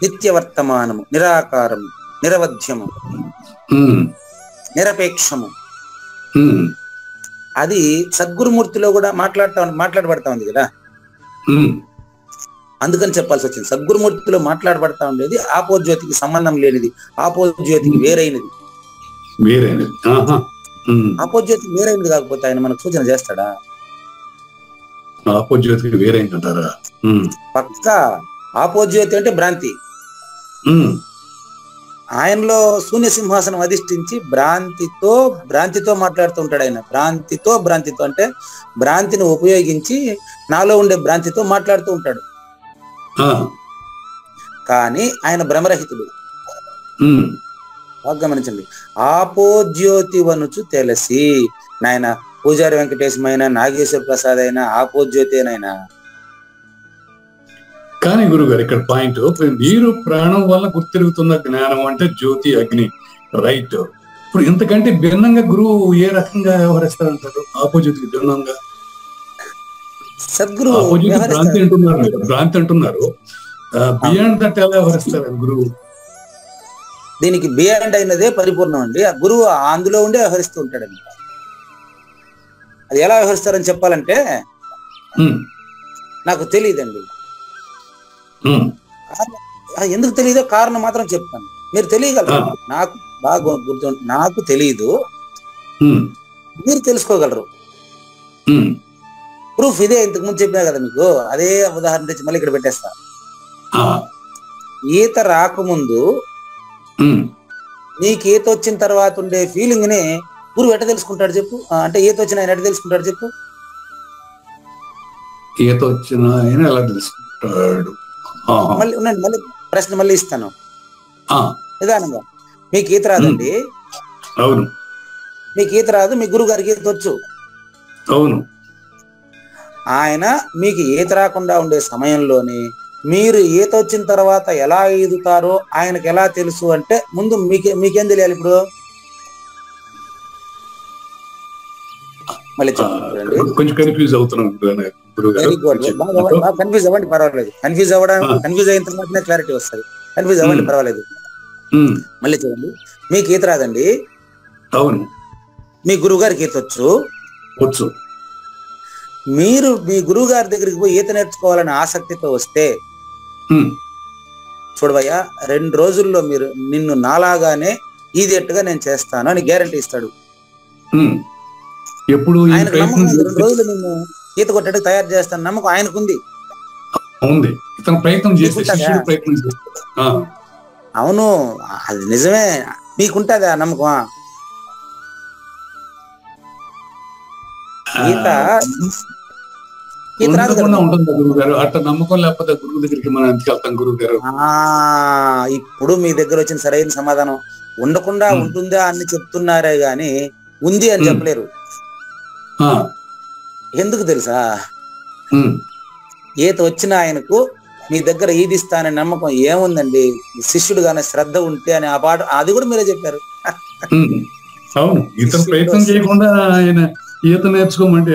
నిత్య వర్తమానము, నిరాకారము, నిరవధ్యము, నిరపేక్షము. అది సద్గురుమూర్తిలో కూడా మాట్లాడబడతా ఉంది కదా, అందుకని చెప్పాల్సి వచ్చింది. సద్గురుమూర్తిలో మాట్లాడబడతా ఉండేది ఆపోజ్యోతికి సంబంధం లేనిది, ఆపోజ్యోతికి వేరైనది. ఆపోజ్యోతికి వేరైనది కాకపోతే ఆయన మనకు సూచన చేస్తాడా? ఆపోజ్యోతికి వేరైంది అంటారా? పక్కా ఆపోజ్యోతి అంటే భ్రాంతి. ఆయనలో శూన్య సింహాసనం అధిష్ఠించి భ్రాంతితో మాట్లాడుతూ ఉంటాడు ఆయన. భ్రాంతితో అంటే భ్రాంతిని ఉపయోగించి నాలో ఉండే భ్రాంతితో మాట్లాడుతూ ఉంటాడు. కానీ ఆయన భ్రమరహితుడు. బాగా గమనించండి. ఆపోజ్యోతి వనుచు తెలిసి నాయన పూజారి వెంకటేశమైన, నాగేశ్వర ప్రసాద్ అయినా ఆపోజ్యోతేనైనా. కానీ గురుగారు ఇక్కడ పాయింట్, మీరు ప్రాణం వల్ల గుర్తిరుగుతున్న జ్ఞానం అంటే జ్యోతి, అగ్ని, రైట్. ఇప్పుడు ఇంతకంటే భిన్నంగా గురువు ఏ రకంగా వ్యవహరిస్తారంటారు? ఆపోజిట్ భిన్నంగా సద్గురు భ్రాంతి అంటున్నారు. బియాండ్ దట్ ఎలా వ్యవహరిస్తారు గురువు? దీనికి బియాండ్ అయినదే పరిపూర్ణం అండి. ఆ గురువు అందులో ఉండే వ్యవహరిస్తూ ఉంటాడండి. అది ఎలా వ్యవహరిస్తారని చెప్పాలంటే నాకు తెలియదండి. ఎందుకు తెలియదో కారణం మాత్రం చెప్తాను, మీరు తెలియగలరు. నాకు బాగా గుర్తు, నాకు తెలియదు, మీరు తెలుసుకోగలరు. ప్రూఫ్ ఇదే, ఇంతకు ముందు చెప్పినా కదా మీకు, అదే ఉదాహరణ తెచ్చి మళ్ళీ ఇక్కడ పెట్టేస్తా. ఈత రాకముందు నీకు ఈత వచ్చిన తర్వాత ఉండే ఫీలింగ్ ని గురువు ఎట్ట తెలుసుకుంటాడు చెప్పు? అంటే ఈత వచ్చిన ఆయన ఎట్ట తెలుసుకుంటాడు చెప్పు? ఈత వచ్చిన ఆయన ఎలా తెలుసుకుంటాడు? మళ్ళీ ఉండండి, మళ్ళీ ప్రశ్న మళ్ళీ ఇస్తాను నిదానంగా. మీకు ఈత రాదండి. అవును. మీకు ఈత రాదు, మీ గురువు గారికి ఈత వచ్చు. అవును. ఆయన మీకు ఈత రాకుండా ఉండే సమయంలోనే మీరు ఈత వచ్చిన తర్వాత ఎలా ఈదుతారో ఆయనకు ఎలా తెలుసు అంటే, ముందు మీకేం తెలియాలి? ఇప్పుడు మళ్ళీ చెప్పండి. కొంచెం కన్ఫ్యూజ్ అవుతున్నాం. వెరీ గుడ్, కన్ఫ్యూజ్ అవ్వండి, పర్వాలేదు. కన్ఫ్యూజ్ అయిన తర్వాత క్లారిటీ వస్తుంది. కన్ఫ్యూజ్ అవ్వండి, పర్వాలేదు. మళ్ళీ చూడండి, మీకు ఈత రాదండి. అవును. మీ గురువు గారికి ఈత వచ్చు. మీరు మీ గురువు గారి దగ్గరికి పోయి ఈత నేర్చుకోవాలని ఆసక్తితో వస్తే, చూడవయ్యా 2 రోజుల్లో మీరు నిన్ను నాలాగానే ఈదేట్టుగా నేను చేస్తాను అని గ్యారంటీ ఇస్తాడు. ఎప్పుడు 2 రోజులు నిన్ను ఈత కొట్టడానికి తయారు చేస్తాను నమ్మకం ఆయనకుంది. అవును, అది నిజమే. మీకుంటది ఆ నమ్మకం? ఈత నమ్మకం లేకపోతే గురువు దగ్గరికి మనం ఎందుకు వెళ్తాం? గురువు గారు, ఇప్పుడు మీ దగ్గర వచ్చిన సరైన సమాధానం. ఉండకుండా ఉంటుందా అని చెప్తున్నారే గాని ఉంది అని చెప్పలేరు. ఎందుకు తెలుసా? ఈత వచ్చిన ఆయనకు మీ దగ్గర ఈదిస్తానని నమ్మకం ఏముందండి? శిష్యుడుగానే శ్రద్ధ ఉంటే అని ఆ పాట, అది కూడా మీరే చెప్పారు. అవును, ఇతను ప్రయత్నం చేయకుండా ఆయన ఈత నేర్చుకోమంటే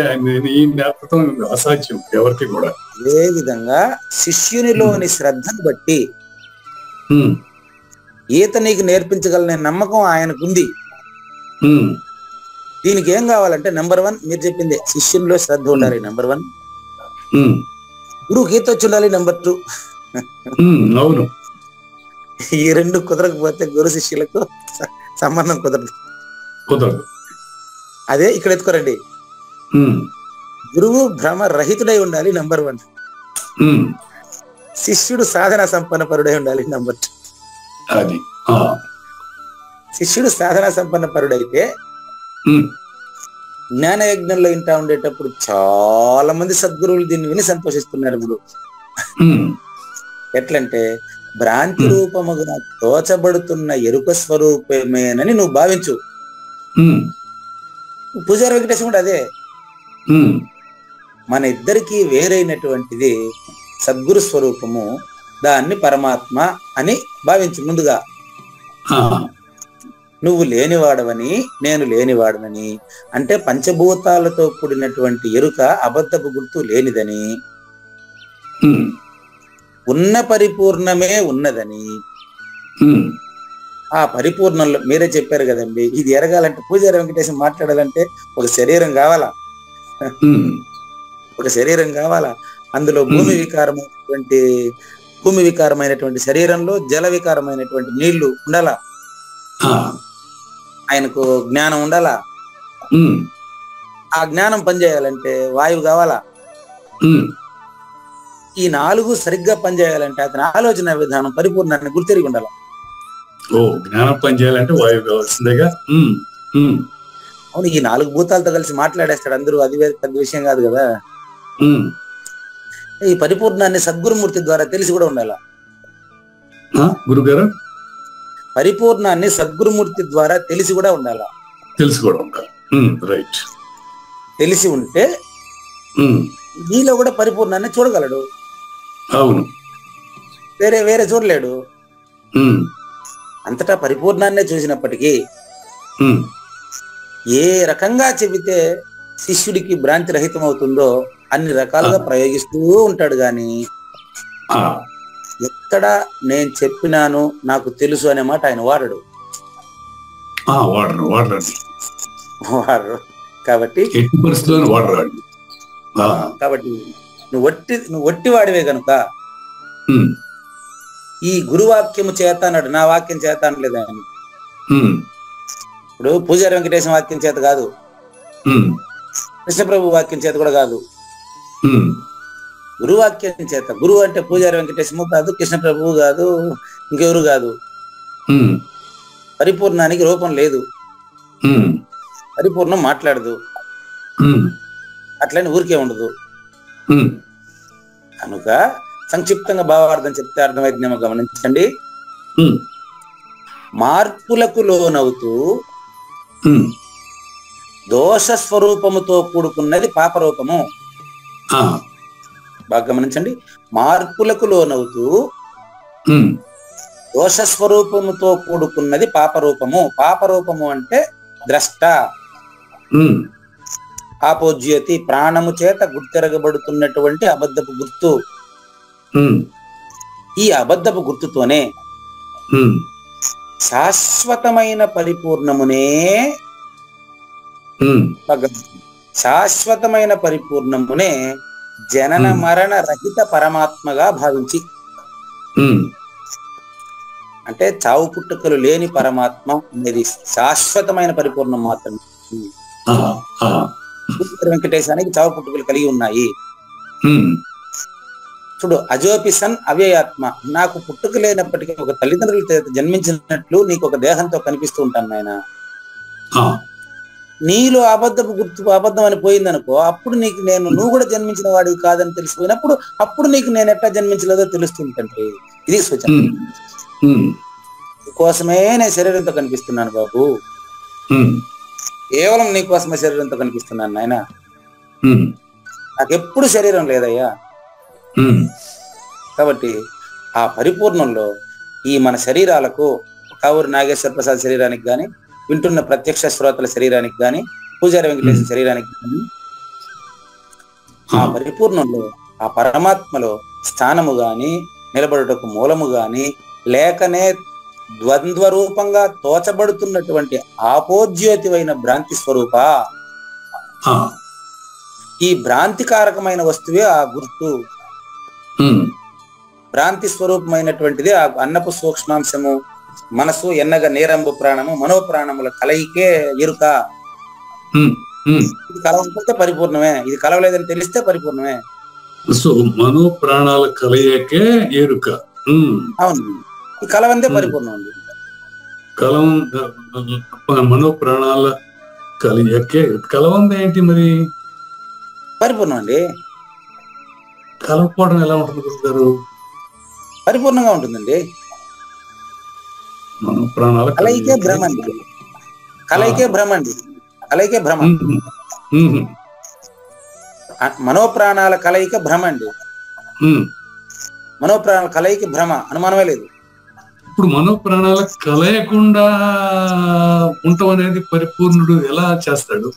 ఈ నేర్పడం అసాధ్యం ఎవరికి కూడా. ఏ విధంగా శిష్యునిలోని శ్రద్ధను బట్టి ఈత నీకు నేర్పించగలనే నమ్మకం ఆయనకుంది. దీనికి ఏం కావాలంటే నెంబర్ 1 మీరు చెప్పింది, శిష్యునిలో శ్రద్ధ ఉండాలి. నెంబర్ 1 గురువుకి ఈత వచ్చి ఉండాలి. నెంబర్ 2 అవును. ఈ 2 కుదరకపోతే గురు శిష్యులకు సంబంధం కుదరదు. కుదరదు. అదే ఇక్కడ ఎత్తుకోరండి. గురువు భ్రమ రహితుడై ఉండాలి నంబర్ 1. ఉమ్, శిష్యుడు సాధన సంపన్న పరుడై ఉండాలి నంబర్ 2. అది ఆ, శిష్యుడు సాధన సంపన్న పరుడైతే ఉమ్, జ్ఞాన యజ్ఞంలో ఇంటా ఉండేటప్పుడు చాలా మంది సద్గురువులు దీన్ని విని సంతోషిస్తున్నారు. ఇప్పుడు ఉమ్, ఎట్లంటే భ్రాంతి రూపముగా తోచబడుతున్న ఎరుక స్వరూపమేనని నువ్వు భావించు. ఉమ్, పూజారి వెంకటేశం కూడా అదే. ఉమ్, మన ఇద్దరికి వేరైనటువంటిది సద్గురు స్వరూపము, దాన్ని పరమాత్మ అని భావించు ముందుగా. ఆ, నువ్వు లేనివాడవని నేను లేనివాడనని, అంటే పంచభూతాలతో కూడినటువంటి ఎరుక అబద్ధపు గుర్తు లేనిదని, ఉమ్, ఉన్న పరిపూర్ణమే ఉన్నదని, ఉమ్, ఆ పరిపూర్ణంలో మీరే చెప్పారు కదండి, ఇది ఎరగాలంటే పూజారి వెంకటేశం మాట్లాడాలంటే ఒక శరీరం కావాలా, ఉమ్, ఒక శరీరం కావాలా. అందులో భూమి వికారమైనటువంటి శరీరంలో జల వికారమైనటువంటి నీళ్లు ఉండాలా, ఆ, ఆయనకు జ్ఞానం ఉండాలా. ఉమ్, ఆ జ్ఞానం పనిచేయాలంటే వాయువు కావాలా. ఉమ్, ఈ 4 సరిగ్గా పనిచేయాలంటే అతని ఆలోచన విధానం పరిపూర్ణాన్ని గుర్తిరిగి ఉండాలి. ఓ జ్ఞానం పని చేయాలంటే వాయువు కావాల్సిందేగా. ఉమ్, ఉమ్, అవును, ఈ 4 భూతాలతో కలిసి మాట్లాడేస్తాడు అందరూ, అది పెద్ద విషయం కాదు కదా. ఉమ్, ఈ పరిపూర్ణాన్ని సద్గురుమూర్తి ద్వారా తెలిసి కూడా ఉండాలి. ఆ, గురుగారు పరిపూర్ణాన్ని సద్గురుమూర్తి ద్వారా తెలిసి కూడా ఉండాలి. తెలుసుకోవడం ఉండాలి. రైట్. తెలిసి ఉంటే నీలో కూడా పరిపూర్ణాన్ని చూడగలడు. అవును. వేరే చూడలేడు. ఉమ్, అంతటా పరిపూర్ణాన్నే చూసినప్పటికీ ఉమ్, ఏ రకంగా చెబితే శిష్యుడికి భ్రాంతి రహితం అవుతుందో అన్ని రకాలుగా ప్రయోగిస్తూ ఉంటాడు. గాని ఆ, ఎక్కడ నేను చెప్పినాను నాకు తెలుసు అనే మాట ఆయన వాడడు. వాడరండి. వాడరు. కాబట్టి ఎట్టి పరిస్థితుల్లో వాడరాడు. కాబట్టి నువ్వు ఒట్టి వాడివే కనుక ఉమ్, ఈ గురువాక్యము చేత అన్నాడు, నా వాక్యం చేత అనలేదు ఆయన. ఉమ్, ఇప్పుడు పూజారి వెంకటేశం వాక్యం చేత కాదు, ఉమ్, కృష్ణప్రభు వాక్యం చేత కూడా కాదు, ఉమ్, గురువాక్యం చేత. గురువు అంటే పూజారి వెంకటేశము కాదు, కృష్ణప్రభువు కాదు, ఇంకెవరు కాదు. ఉమ్, పరిపూర్ణానికి రూపం లేదు, ఉమ్, పరిపూర్ణం మాట్లాడదు, ఉమ్, అట్లని ఊరికే ఉండదు. ఉమ్, కనుక సంక్షిప్తంగా భావార్థం చెప్తే అర్థమైందేమో గమనించండి. ఉమ్, మార్పులకు లోనవుతూ ఉమ్, దోష స్వరూపముతో కూడుకున్నది పాపరూపము. ఆ, బాగా గమనించండి. మార్పులకు లోనవుతూ ఉమ్, దోష స్వరూపముతో కూడుకున్నది పాపరూపము. పాపరూపము అంటే ద్రష్ట, ఉమ్, ఆపోజ్యోతి, ప్రాణము చేత గుర్తెరగబడుతున్నటువంటి అబద్ధపు గుర్తు. ఉమ్, ఈ అబద్ధపు గుర్తుతోనే ఉమ్, శాశ్వతమైన పరిపూర్ణమునే ఉమ్, శాశ్వతమైన పరిపూర్ణమునే జనన మరణ రహిత పరమాత్మగా భావించి, ఉమ్, అంటే చావు పుట్టుకలు లేని పరమాత్మ అనేది శాశ్వతమైన పరిపూర్ణం మాత్రమే. ఆ, ఆ, వెంకటేశానికి చావు పుట్టుకలు కలిగి ఉన్నాయి. ఉమ్, చూడు, అజోపి సన్ అవ్యయాత్మ, నాకు పుట్టుక లేనప్పటికీ ఒక తల్లిదండ్రుల చేత జన్మించినట్లు నీకు ఒక దేహంతో కనిపిస్తూ ఉంటాను నాయన. ఆ, నీలో అబద్ధపు గుర్తు అబద్ధం అని పోయిందనుకో, అప్పుడు నీకు నువ్వు కూడా జన్మించిన వాడివి కాదని తెలిసిపోయినప్పుడు అప్పుడు నీకు నేను ఎట్లా జన్మించలేదో తెలుస్తుంటండి. ఇది సూచన. కోసమే నేను శరీరంతో కనిపిస్తున్నాను బాబు, కేవలం నీకోసమే శరీరంతో కనిపిస్తున్నాను నాయన. నాకెప్పుడు శరీరం లేదయ్యా. కాబట్టి ఆ పరిపూర్ణంలో ఈ మన శరీరాలకు, కావూరి నాగేశ్వర ప్రసాద్ శరీరానికి గాని, వింటున్న ప్రత్యక్ష శ్రోతల శరీరానికి గాని, పూజారి వెంకటేశ్వర శరీరానికి గాని, ఆ పరిపూర్ణంలో ఆ పరమాత్మలో స్థానము గాని, నిలబడుటకు మూలము గాని లేకనే ద్వంద్వ రూపంగా తోచబడుతున్నటువంటి ఆపోజ్యోతివైన భ్రాంతి స్వరూప. ఈ భ్రాంతికారకమైన వస్తువే ఆ గుర్తు. భ్రాంతి స్వరూపమైనటువంటిది ఆ అన్నపు సూక్ష్మాంశము, మనసు, ఎన్నగ నేరంబు ప్రాణము, మనోప్రాణముల కలయికే ఎరుక. ఇది కలవకపోతే పరిపూర్ణమే, ఇది కలవలేదని తెలిస్తే పరిపూర్ణమే. సో మనో ప్రాణాల కలయికే ఎరుక. అవును, ఈ కలవందే పరిపూర్ణం అండి. కలం మనో ప్రాణాల కలయికే కలవంది ఏంటి మరి? పరిపూర్ణం అండి. కలవకపోవడం ఎలా ఉంటుంది గురుగారు? పరిపూర్ణంగా ఉంటుందండి. మనో ప్రాణాల కలయికే భ్రమ అండి, కలయికే భ్రమ అండి, కలయికే భ్రమ. మనోప్రాణాల కలయిక భ్రమ అండి. మనోప్రాణాల కలయిక భ్రమ, అనుమానమే లేదు. ఇప్పుడు మనో ప్రాణాల కలయకుండా ఉండటం అనేది పరిపూర్ణుడు ఎలా చేస్తాడు?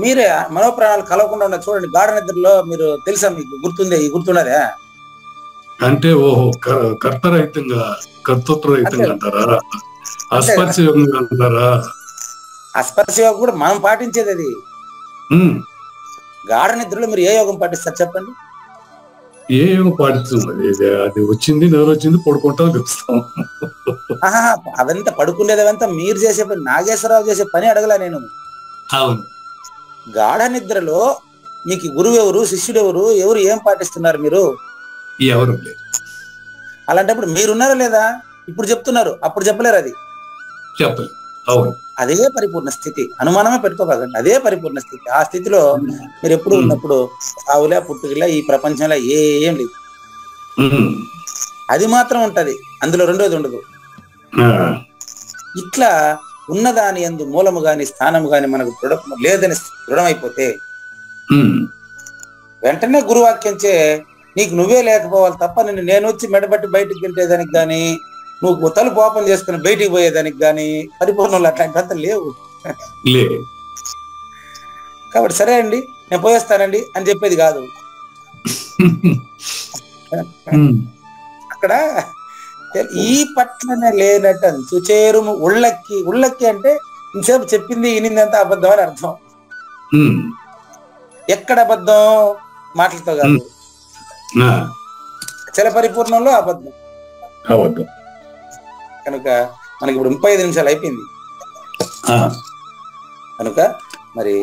మీరే మనోప్రాణాలు కలవకుండా ఉన్న చూడండి, గాఢ నిద్రలో మీరు తెలుసా, మీకు గుర్తుందే, గుర్తున్నదే? అంటే ఓహో కర్తరహితంగా కర్తృత్వరహితంగా అంటారా? అస్పర్శయోగంగా అంటారా? అస్పర్శయోగం కూడా మనం పాటించేది అది. గాఢ నిద్రలో మీరు ఏ యోగం పాటిస్తారు చెప్పండి? ఏ యోగం పాటిస్తుంది? అది వచ్చింది, నిద్ర వచ్చింది, పడుకుంటాం, తెలుస్తాం. అదంతా పడుకునేది అవంతా మీరు చేసే పని, నాగేశ్వరరావు చేసే పని అడగలా నేను. అవును. గాఢ నిద్రలో మీకు గురువు ఎవరు, శిష్యుడు ఎవరు, ఎవరు ఏం పాటిస్తున్నారు మీరు? ఎవరు లేదు. అలాంటప్పుడు మీరున్నారా లేదా? ఇప్పుడు చెప్తున్నారు, అప్పుడు చెప్పలేరు. అది చెప్పలేదు. అవును, అదే పరిపూర్ణ స్థితి, అనుమానమే పెట్టుకోకండి. అదే పరిపూర్ణ స్థితి. ఆ స్థితిలో మీరు ఎప్పుడు ఉన్నప్పుడు ఆవులే పుట్టుకలే ఈ ప్రపంచంలో ఏం లేదు, అది మాత్రం ఉంటది, అందులో రెండోది ఉండదు. ఇట్లా ఉన్నదాని యందు మూలము గాని స్థానము గాని మనకు లేదని దృఢమైపోతే వెంటనే గురువాక్యంచే నీకు నువ్వే లేకపోవాలి తప్ప నేను వచ్చి మెడబట్టి బయటకు తింటేదానికి గాని, నువ్వు తలుపు ఓపెన్ చేసుకుని బయటికి పోయేదానికి గాని పరిపూర్ణంలో అట్లాంటి లేవు. కాబట్టి సరే అండి, నేను పోయేస్తానండి అని చెప్పేది కాదు. అక్కడ ఈ పట్లనే లేనట్టు సుచేరుము ఉళ్ళక్కి అంటే ఇంతసేపు చెప్పింది ఇనింది అంతా అబద్ధం అని అర్థం. ఎక్కడ అబద్ధం? మాటలతో కాదు, అచల పరిపూర్ణంలో అబద్ధం. కనుక మనకి ఇప్పుడు 35 నిమిషాలు అయిపోయింది. కనుక మరి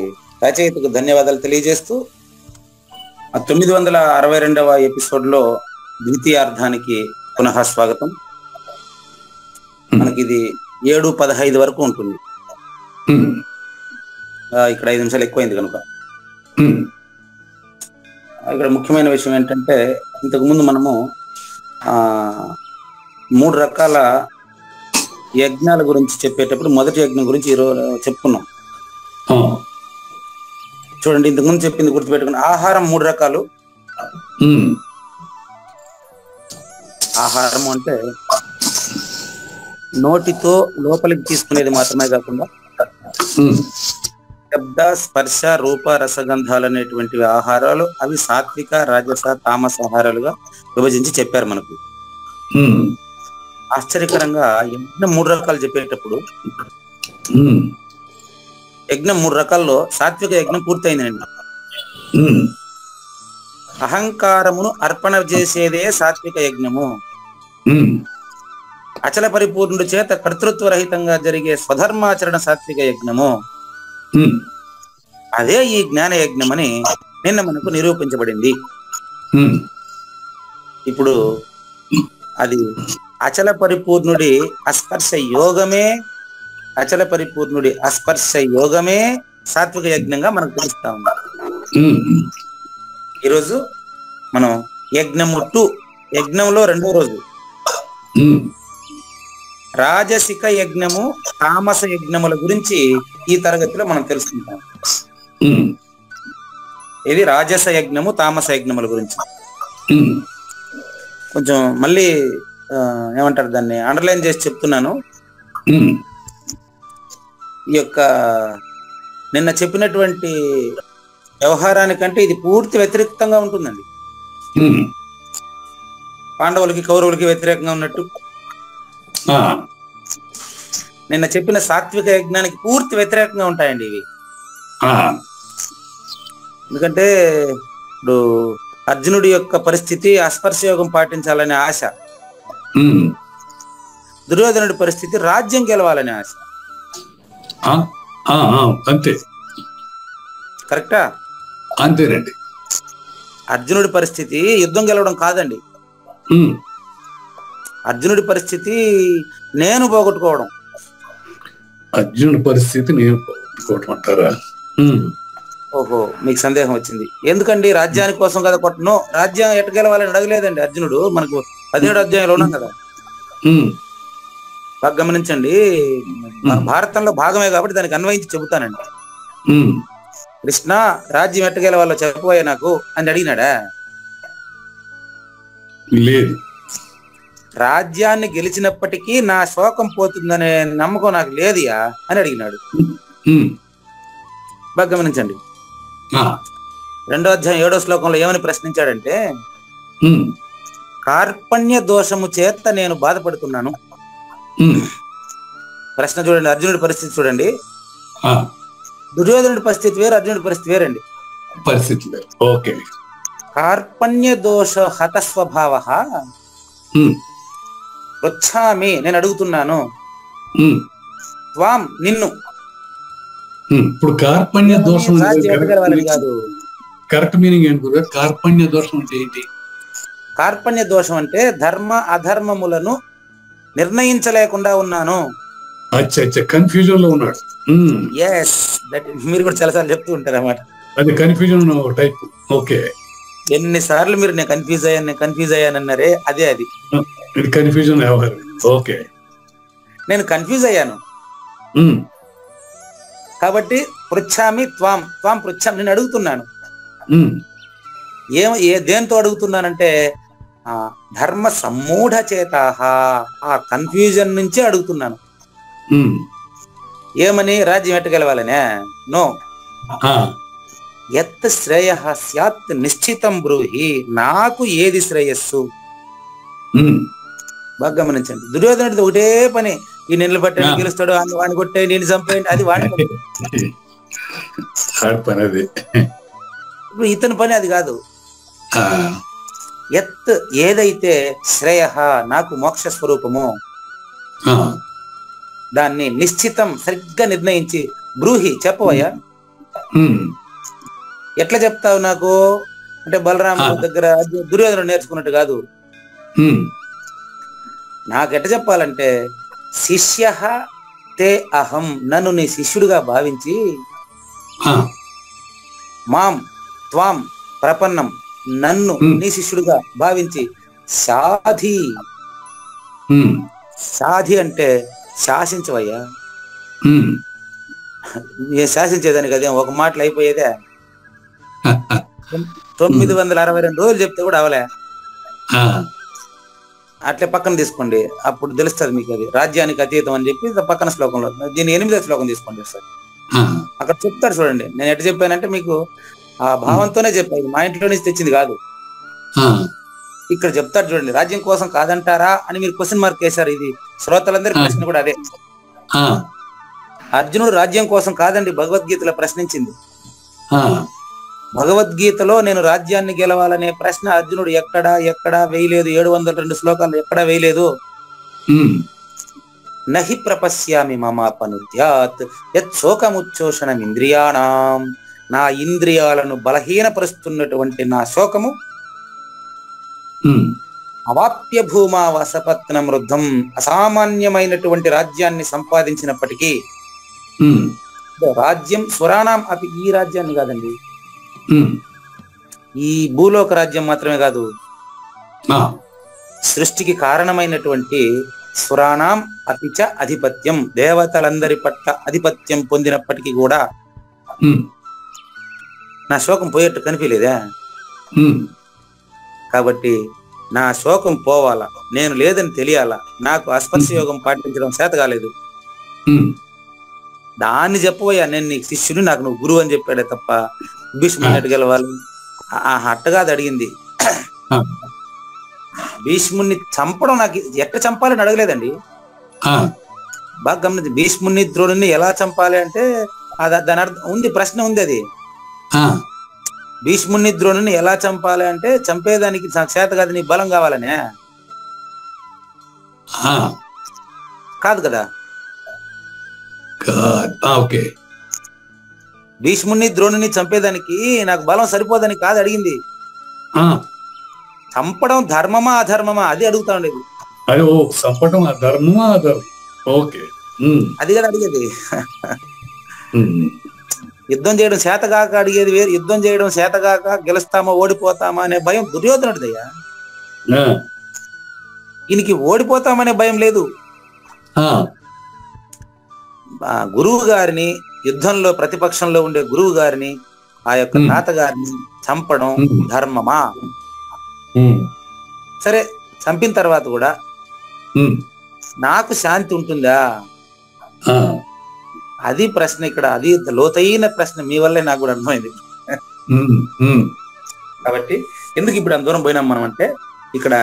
రచయితకు ధన్యవాదాలు తెలియజేస్తూ 962వ ఎపిసోడ్ లో ద్వితీయార్థానికి పునః స్వాగతం. మనకి ఇది 7:15 వరకు ఉంటుంది. ఇక్కడ 5 నిమిషాలు ఎక్కువైంది కనుక. ఇక్కడ ముఖ్యమైన విషయం ఏంటంటే, ఇంతకు ముందు మనము 3 రకాల యజ్ఞాల గురించి చెప్పేటప్పుడు మొదటి యజ్ఞం గురించి ఈరోజు చెప్పుకున్నాం. చూడండి, ఇంతకుముందు చెప్పింది గుర్తుపెట్టుకుని, ఆహారం 3 రకాలు. ఆహారం అంటే నోటితో లోపలికి తీసుకునేది మాత్రమే కాకుండా శబ్ద, స్పర్శ, రూప, రసగంధాలు అనేటువంటి ఆహారాలు, అవి సాత్విక, రాజస, తామస ఆహారాలుగా విభజించి చెప్పారు మనకు. ఆశ్చర్యకరంగా యజ్ఞం 3 రకాలు చెప్పేటప్పుడు యజ్ఞం 3 రకాల్లో సాత్విక యజ్ఞం పూర్తయిందండి. అహంకారమును అర్పణ చేసేదే సాత్విక యజ్ఞము. అచల పరిపూర్ణుడి చేత కర్తృత్వ రహితంగా జరిగే స్వధర్మాచరణ సాత్విక యజ్ఞము. అదే ఈ జ్ఞాన యజ్ఞం అని నిన్న మనకు నిరూపించబడింది. ఇప్పుడు అది అచల పరిపూర్ణుడి అస్పర్శ యోగమే, అచల పరిపూర్ణుడి అస్పర్శ యోగమే సాత్విక యజ్ఞంగా మనకు తెలుస్తా ఉంది. ఈరోజు మనం యజ్ఞము 2, యజ్ఞంలో 2వ రోజు, రాజసిక యజ్ఞము, తామస యజ్ఞముల గురించి ఈ తరగతిలో మనం తెలుసుకుంటాం. ఇది రాజస యజ్ఞము, తామస యజ్ఞముల గురించి. కొంచెం మళ్ళీ ఏమంటారు దాన్ని అండర్లైన్ చేసి చెప్తున్నాను. ఈ యొక్క నిన్న చెప్పినటువంటి వ్యవహారానికంటే ఇది పూర్తి వ్యతిరేకంగా ఉంటుందండి. పాండవులకి కౌరవులకి వ్యతిరేకంగా ఉన్నట్టు నిన్న చెప్పిన సాత్విక యజ్ఞానికి పూర్తి వ్యతిరేకంగా ఉంటాయండి ఇవి. ఎందుకంటే ఇప్పుడు అర్జునుడి యొక్క పరిస్థితి అస్పర్శయోగం పాటించాలనే ఆశ, దుర్యోధనుడి పరిస్థితి రాజ్యం గెలవాలనే ఆశ. అంతే. కరెక్టా? అంతేనండి. అర్జునుడి పరిస్థితి యుద్ధం గెలవడం కాదండి. అర్జునుడి పరిస్థితి నేను పోగొట్టుకోవడం. అర్జునుడి పరిస్థితి నేను పోగొట్టుకోవడం అంటారా? ఓహో, మీకు సందేహం వచ్చింది. ఎందుకండి? రాజ్యాని కోసం కదా కొట్టను. రాజ్యం ఎట్ట గెలవాలని అడగలేదండి అర్జునుడు. మనకు 17వ అధ్యాయంలో ఉన్నాం కదా. బాగా గమనించండి. భారతంలో భాగమే కాబట్టి దానికి అన్వయించి చెబుతానండి. కృష్ణ, రాజ్యం ఎట్ట గెలవాలో చెప్పబోయే నాకు అని అడిగినాడా? లేదు. రాజ్యాన్ని గెలిచినప్పటికీ నా శోకం పోతుందనే నమ్మకం నాకు లేదుయా అని అడిగినాడు. బాగా గమనించండి. 2వ అధ్యాయం 7వ శ్లోకంలో ఏమని ప్రశ్నించాడంటే, కార్పణ్య దోషము చేత నేను బాధపడుతున్నాను. ప్రశ్న చూడండి, అర్జునుడి పరిస్థితి చూడండి. దుర్యోధనుడి పరిస్థితి వేరు, అర్జునుడి పరిస్థితి వేరండి. పరిస్థితి వేరు. ఓకే. కార్పణ్య దోష హత స్వభావ వచ్చామి, నేను అడుగుతున్నాను. త్వాం, నిన్ను. ఇప్పుడు కార్పణ్య దోషం కాదు. కరెక్ట్ మీనింగ్ ఏంటి గురు? కార్పణ్య దోషం అంటే ఏంటి? కార్పణ్య దోషం అంటే ధర్మ అధర్మములను నిర్ణయించలేకుండా ఉన్నాను. కన్ఫ్యూజన్ లో ఉన్నాడు. మీరు కూడా చాలాసార్లు చెప్తూ ఉంటారు అన్నమాట. అది కన్ఫ్యూజన్ టైప్. ఓకే. ఎన్నిసార్లు మీరు నేను కన్ఫ్యూజ్ అయ్యానన్నారే, అదే అది. కన్ఫ్యూజన్. ఓకే, నేను కన్ఫ్యూజ్ అయ్యాను కాబట్టి పృచ్ఛామి త్వాం, త్వాం పృచ్ఛామి, నేను అడుగుతున్నాను. దేంతో అడుగుతున్నానంటే ధర్మ సమ్మూఢ చేత, ఆ కన్ఫ్యూజన్ నుంచి అడుగుతున్నాను. ఏమని? రాజ్యం ఎట్టగలవాలనే? నో. యత్ శ్రేయ స్యాత్ నిశ్చితం బ్రూహి, నాకు ఏది శ్రేయస్సు? బాగా గమనించండి. దుర్యోధనుడిది ఒకటే పని, ఈ నిన్ను పట్టండి, గెలుస్తాడు, వాడిని కొట్టే, నేను చంపేయండి, అది వాడి పని. ఇప్పుడు ఇతని పని అది కాదు. యత్, ఏదైతే శ్రేయ, నాకు మోక్ష స్వరూపము, దాన్ని నిశ్చితం, సరిగ్గా నిర్ణయించి, బ్రూహి, చెప్పవయ్యా. ఎట్లా చెప్తావు నాకు అంటే? బలరాముడు దగ్గర దుర్యోధనుడు నేర్చుకున్నట్టు కాదు. నాకు ఎట్ట చెప్పాలంటే, శిష్య తే అహం, నన్ను నీ శిష్యుడిగా భావించి, మాం త్వాం ప్రపన్నం, నన్ను నీ శిష్యుడిగా భావించి, సాధి. సాధి అంటే శాసించవయ్యా. శాసించేదానికి అదే ఒక మాటలు అయిపోయేదే. 962 రోజులు చెప్తే కూడా అవలే. అట్లే పక్కన తీసుకోండి, అప్పుడు తెలుస్తుంది మీకు. అది రాజ్యానికి అతీతం అని చెప్పి పక్కన శ్లోకంలో, దీన్ని 8వ శ్లోకం తీసుకోండి సార్. అక్కడ చెప్తారు చూడండి. నేను ఎట్లా చెప్పానంటే మీకు ఆ భావంతోనే చెప్పాను, మా ఇంట్లో నుంచి తెచ్చింది కాదు. ఇక్కడ చెప్తారు చూడండి, రాజ్యం కోసం కాదంటారా అని మీరు క్వశ్చన్ మార్క్ వేశారు. ఇది శ్రోతలందరి ప్రశ్న కూడా అదే. అర్జునుడు రాజ్యం కోసం కాదండి భగవద్గీతలో ప్రశ్నించింది. భగవద్గీతలో నేను రాజ్యాన్ని గెలవాలనే ప్రశ్న అర్జునుడు ఎక్కడా వేయలేదు. 702 శ్లోకాలు ఎక్కడా వేయలేదు. నహి ప్రపశ్యామి మమాపనుద్యాత్ యత్ శోకముచ్చోషణం ఇంద్రియాణం, నా ఇంద్రియాలను బలహీనపరుస్తున్నటువంటి నా శోకము అవాప్య భూమా వసపత్నం వృద్ధం, అసామాన్యమైనటువంటి రాజ్యాన్ని సంపాదించినప్పటికీ, రాజ్యం స్వరాణం అపి, ఈ రాజ్యాన్ని కాదండి, ఈ భూలోక రాజ్యం మాత్రమే కాదు, సృష్టికి కారణమైనటువంటి సురాణం అపిచ అధిపత్యం, దేవతలందరి పట్ల ఆధిపత్యం పొందినప్పటికీ కూడా నా శోకం పోయేట్టు కనిపించలేదా? కాబట్టి నా శోకం పోవాలా, నేను లేదని తెలియాలా, నాకు అస్పర్శ యోగం పాటించడం చేత కాలేదు. దాన్ని చెప్పబోయా, నేను నీకు శిష్యుడు, నాకు నువ్వు గురువు అని చెప్పాడే తప్ప భీష్ముని ఎట్టు గెలవాలి అట్టగాదు అడిగింది. భీష్ముని చంపడం నాకు ఎట్ట చంపాలని అడగలేదండి. బాగా గమనించి, భీష్ముని ద్రోణుని ఎలా చంపాలి అంటే దాని అర్థం ఉంది, ప్రశ్న ఉంది. అది భీష్ముని ద్రోణుని ఎలా చంపాలి అంటే, చంపేదానికి చేత కాదు, నీ బలం కావాలనే కాదు కదా. భీష్ముడిని ద్రోణుని చంపేదానికి నాకు బలం సరిపోదని కాదు అడిగింది. ఆ, చంపడం ధర్మమా అధర్మమా అది అడుగుతా ఉండేది. అది ఓ చంపటం అధర్మమా అధర్మం. ఓకే. అది కదా అడిగేది. ఉమ్, యుద్ధం చేయడం చేతగాక అడిగేది వేరు, యుద్ధం చేయడం చేతగాక గెలుస్తామా ఓడిపోతామా అనే భయం దుర్యోధనుడిదయ్యా. ఆ, ఈయనకి ఓడిపోతామనే భయం లేదు. ఆ, గురువు గారిని, యుద్ధంలో ప్రతిపక్షంలో ఉండే గురువు గారిని, ఆ యొక్క తాతగారిని చంపడం ధర్మమా? ఉమ్, సరే, చంపిన తర్వాత కూడా ఉమ్, నాకు శాంతి ఉంటుందా? ఆ, అది ప్రశ్న ఇక్కడ. అది లోతైన ప్రశ్న. మీ వల్లే నాకు కూడా అర్థమైంది. ఉమ్, ఉమ్, కాబట్టి ఎందుకు ఇప్పుడు అంత దూరం పోయినాం మనం అంటే, ఇక్కడ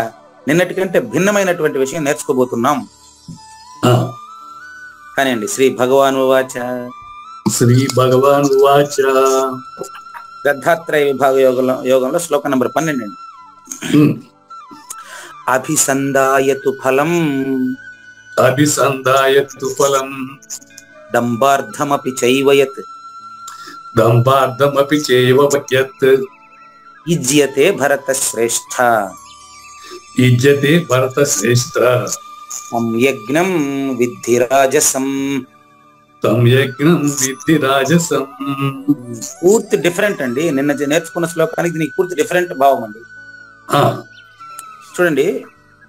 నిన్నటికంటే భిన్నమైనటువంటి విషయం నేర్చుకోబోతున్నాం. ఆ. కానీ అండి, శ్రీ భగవాన్ వాచ, శ్రీ భగవాన్ వాచ. దత్తాత్రేయ విభాగ యోగంలో శ్లోకం నంబర్ 12 అండి. ఉమ్, అభిసందాయతు ఫలం అభిసందాయత్తు ఫలం దంబార్థమపి చైవయత్ దంబార్థమపి చేయవయత్ యుజ్యతే భరత శ్రేష్ఠ యుజ్యతే భరత శ్రేష్ఠ యజ్ఞం విద్ధి రాజసం. తం యజ్ఞం విద్ధి రాజసం. పూర్తి డిఫరెంట్ అండి. నిన్న నేర్చుకున్న శ్లోకానికి దీనికి పూర్తి డిఫరెంట్ భావం అండి. ఆ, చూడండి,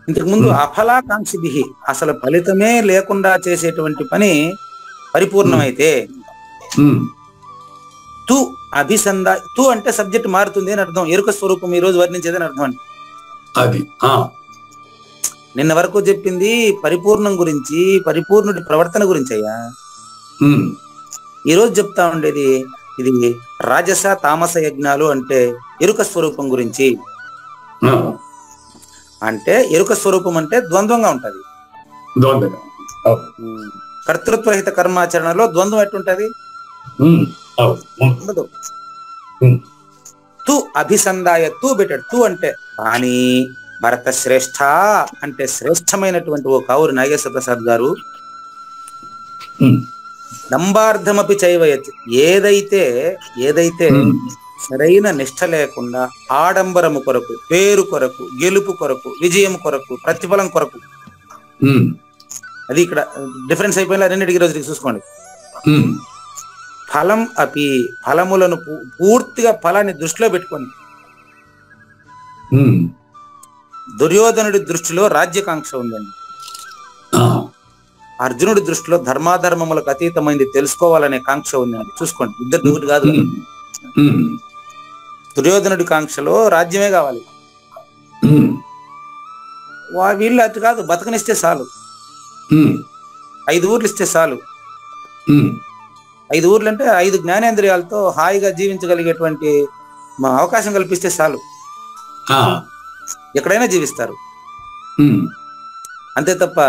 ఇంతకు ముందు అఫలాకాంక్షిభి, అసలు ఫలితమే లేకుండా చేసేటువంటి పని పరిపూర్ణమైతే, ఉమ్, తు అభిసందా, తు అంటే సబ్జెక్ట్ మారుతుంది అని అర్థం. ఎరుక స్వరూపం ఈ రోజు వర్ణించేదని అర్థం అండి. అది. ఆ, నిన్న వరకు చెప్పింది పరిపూర్ణం గురించి, పరిపూర్ణుడి ప్రవర్తన గురించి అయ్యా. ఉమ్, ఈ రోజు చెప్తా ఉండేది ఇది రాజస తామస యజ్ఞాలు అంటే ఎరుక స్వరూపం గురించి. ఆ, అంటే ఎరుక స్వరూపం అంటే ద్వంద్వంగా ఉంటది. దొంగగా. అవును. కర్తృత్వహిత కర్మాచరణలో ద్వంద్వం ఎట్టుంటది? ఉమ్, అవును. ఉండదు. ఉమ్, తు అభిసందాయ, తు పెట్టాడు. తు అంటే కానీ భరత శ్రేష్ఠ అంటే శ్రేష్టమైనటువంటి ఓ కావురు నాగేశ్వర ప్రసాద్ గారు, ఉమ్, దంబార్థమపి చైవయత్, ఏదైతే సరైన నిష్ఠ లేకుండా ఆడంబరము కొరకు, పేరు కొరకు, గెలుపు కొరకు, విజయం కొరకు, ప్రతిఫలం కొరకు, ఉమ్, అది ఇక్కడ డిఫరెన్స్ అయిపోయినా రెండింటికి రోజుకి చూసుకోండి. ఉమ్, ఫలం అపి, ఫలములను పూర్తిగా ఫలాన్ని దృష్టిలో పెట్టుకొని, ఉమ్, దుర్యోధనుడి దృష్టిలో రాజ్యకాంక్ష ఉందండి. ఆ, అర్జునుడి దృష్టిలో ధర్మాధర్మములకు అతీతమైంది తెలుసుకోవాలనే కాంక్ష ఉందండి. చూసుకోండి, ఇద్దరు ఒకటి కాదు. ఉమ్, దుర్యోధనుడి కాంక్షలో రాజ్యమే కావాలి. ఉమ్, వీళ్ళు అటు కాదు, బతకనిస్తే చాలు, ఉమ్, 5 ఊర్లు ఇస్తే చాలు. ఉమ్, 5 ఊర్లు అంటే 5 జ్ఞానేంద్రియాలతో హాయిగా జీవించగలిగేటువంటి అవకాశం కల్పిస్తే చాలు, ఆ, ఎక్కడైనా జీవిస్తారు. ఉమ్, అంతే తప్ప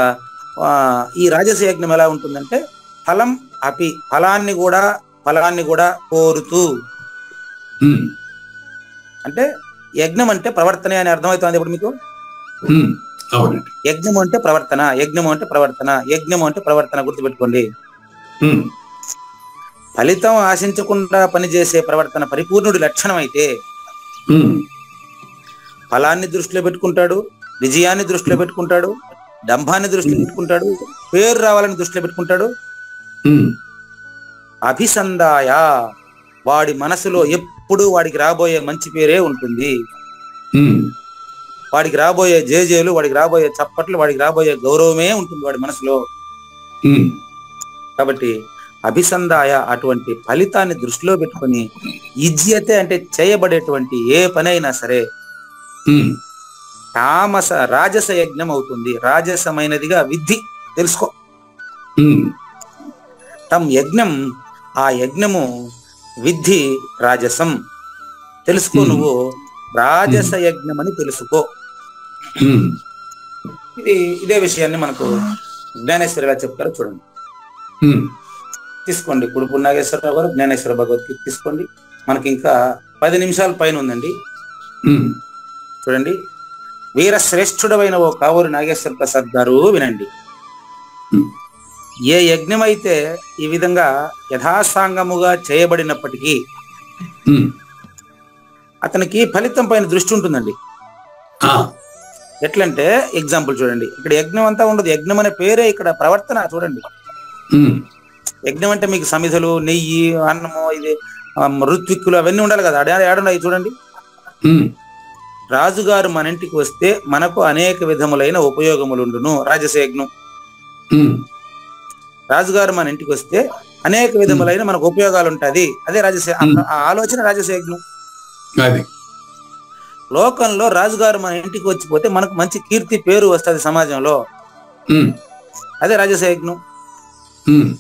ఈ రాజస యజ్ఞం ఎలా ఉంటుందంటే ఫలం అపి, ఫలాన్ని కూడా కోరుతూ, ఉమ్, అంటే యజ్ఞం అంటే ప్రవర్తన అని అర్థమవుతుంది ఇప్పుడు మీకు. ఉమ్, అవునండి. యజ్ఞము అంటే ప్రవర్తన, యజ్ఞము అంటే ప్రవర్తన, యజ్ఞము అంటే ప్రవర్తన, గుర్తుపెట్టుకోండి. ఉమ్, ఫలితం ఆశించకుండా పనిచేసే ప్రవర్తన పరిపూర్ణుడి లక్షణం అయితే, ఉమ్, ఫలాన్ని దృష్టిలో పెట్టుకుంటాడు, విజయాన్ని దృష్టిలో పెట్టుకుంటాడు, డంభాన్ని దృష్టిలో పెట్టుకుంటాడు, పేరు రావాలని దృష్టిలో పెట్టుకుంటాడు. ఉమ్, అభిసందాయ, వాడి మనసులో ఎప్పుడు వాడికి రాబోయే మంచి పేరే ఉంటుంది. ఉమ్, వాడికి రాబోయే జేజేలు, వాడికి రాబోయే చప్పట్లు, వాడికి రాబోయే గౌరవమే ఉంటుంది వాడి మనసులో. ఉమ్, కాబట్టి అభిసందాయ అటువంటి ఫలితాన్ని దృష్టిలో పెట్టుకొని, ఇజ్యతే అంటే చేయబడేటువంటి ఏ పని అయినా సరే ఉమ్, తామస రాజస యజ్ఞం అవుతుంది. రాజసమైనదిగా విద్ధి, తెలుసుకో. ఉమ్, తమ్ యజ్ఞం, ఆ యజ్ఞము విద్ధి రాజసం, తెలుసుకో. నువ్వు రాజస యజ్ఞం అని తెలుసుకో. ఉమ్, ఇదే విషయాన్ని మనకు జ్ఞానేశ్వరి గారు చెప్తారో చూడండి. ఉమ్, తీసుకోండి, కుడుపు నాగేశ్వరరావు గారు జ్ఞానేశ్వర భగవద్గీత తీసుకోండి. మనకి ఇంకా 10 నిమిషాల పైన ఉందండి. ఉమ్, చూడండి, వీర శ్రేష్ఠుడమైన ఓ కావూరి నాగేశ్వర ప్రసాద్ గారు వినండి. ఏ యజ్ఞం అయితే ఈ విధంగా యథాసాంగముగా చేయబడినప్పటికీ ఉమ్, అతనికి ఫలితం పైన దృష్టి ఉంటుందండి. ఆ, ఎట్లంటే ఎగ్జాంపుల్ చూడండి, ఇక్కడ యజ్ఞం అంతా ఉండదు. యజ్ఞం అనే పేరే ఇక్కడ ప్రవర్తన చూడండి. ఉమ్, యజ్ఞం అంటే మీకు సమిధలు, నెయ్యి, అన్నము, ఇది ఋత్విక్కులు అవన్నీ ఉండాలి కదా, ఏడున్నాయి చూడండి. ఉమ్, రాజుగారు మన ఇంటికి వస్తే మనకు అనేక విధములైన ఉపయోగములుండును. రాజసయజ్ఞం. ఉమ్, రాజుగారు మన ఇంటికి వస్తే అనేక విధములైన మనకు ఉపయోగాలు ఉంటది. అదే ఆ ఆలోచన రాజసయజ్ఞం. అది లోకంలో రాజుగారు మన ఇంటికి వచ్చిపోతే మనకు మంచి కీర్తి పేరు వస్తుంది సమాజంలో. ఉమ్, అదే రాజసయజ్ఞం. ఉమ్,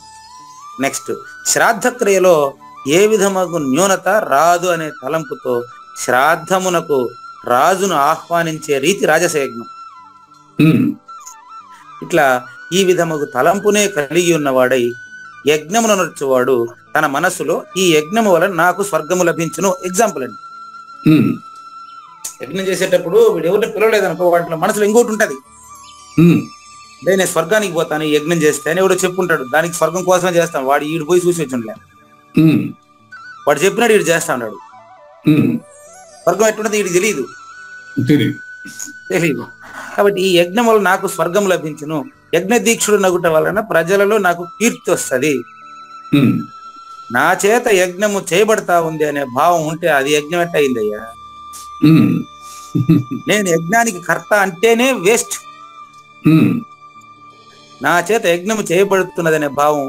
నెక్స్ట్, శ్రాద్ధ క్రియలో ఏ విధమగు న్యూనత రాదు అనే తలంపుతో శ్రాద్ధమునకు రాజును ఆహ్వానించే రీతి రాజసయజ్ఞం. ఉమ్, ఇట్లా ఈ విధముగు తలంపునే కలిగి ఉన్నవాడై యజ్ఞమును నడుచువాడు తన మనస్సులో ఈ యజ్ఞము వలన నాకు స్వర్గము లభించును. ఎగ్జాంపుల్ అండి, ఉమ్, యజ్ఞం చేసేటప్పుడు వీడు ఎవరిని పిలవలేదనుకో, వాటిలో మనసులో ఇంకోటి ఉంటది. ఉమ్, నేను స్వర్గానికి పోతాను ఈ యజ్ఞం చేస్తే అని ఎవడో చెప్పుంటాడు. దానికి స్వర్గం కోసమే చేస్తాను. వాడు ఈడు పోయి చూసి వచ్చి ఉండలే, ఉమ్, వాడు చెప్పినాడు ఈడు చేస్తా ఉన్నాడు. ఉమ్, స్వర్గం ఎట్లున్నది వీడికి తెలియదు. తెలియదు. కాబట్టి ఈ యజ్ఞం వల్ల నాకు స్వర్గం లభించును, యజ్ఞ దీక్షుడు నగుట వలన ప్రజలలో నాకు కీర్తి వస్తుంది, ఉమ్, నా చేత యజ్ఞము చేయబడతా ఉంది అనే భావం ఉంటే అది యజ్ఞం ఎట్ట అయిందయ్యా. ఉమ్, నేను యజ్ఞానికి కర్త అంటేనే వేస్ట్. ఉమ్, నా చేత యజ్ఞము చేయబడుతున్నదనే భావం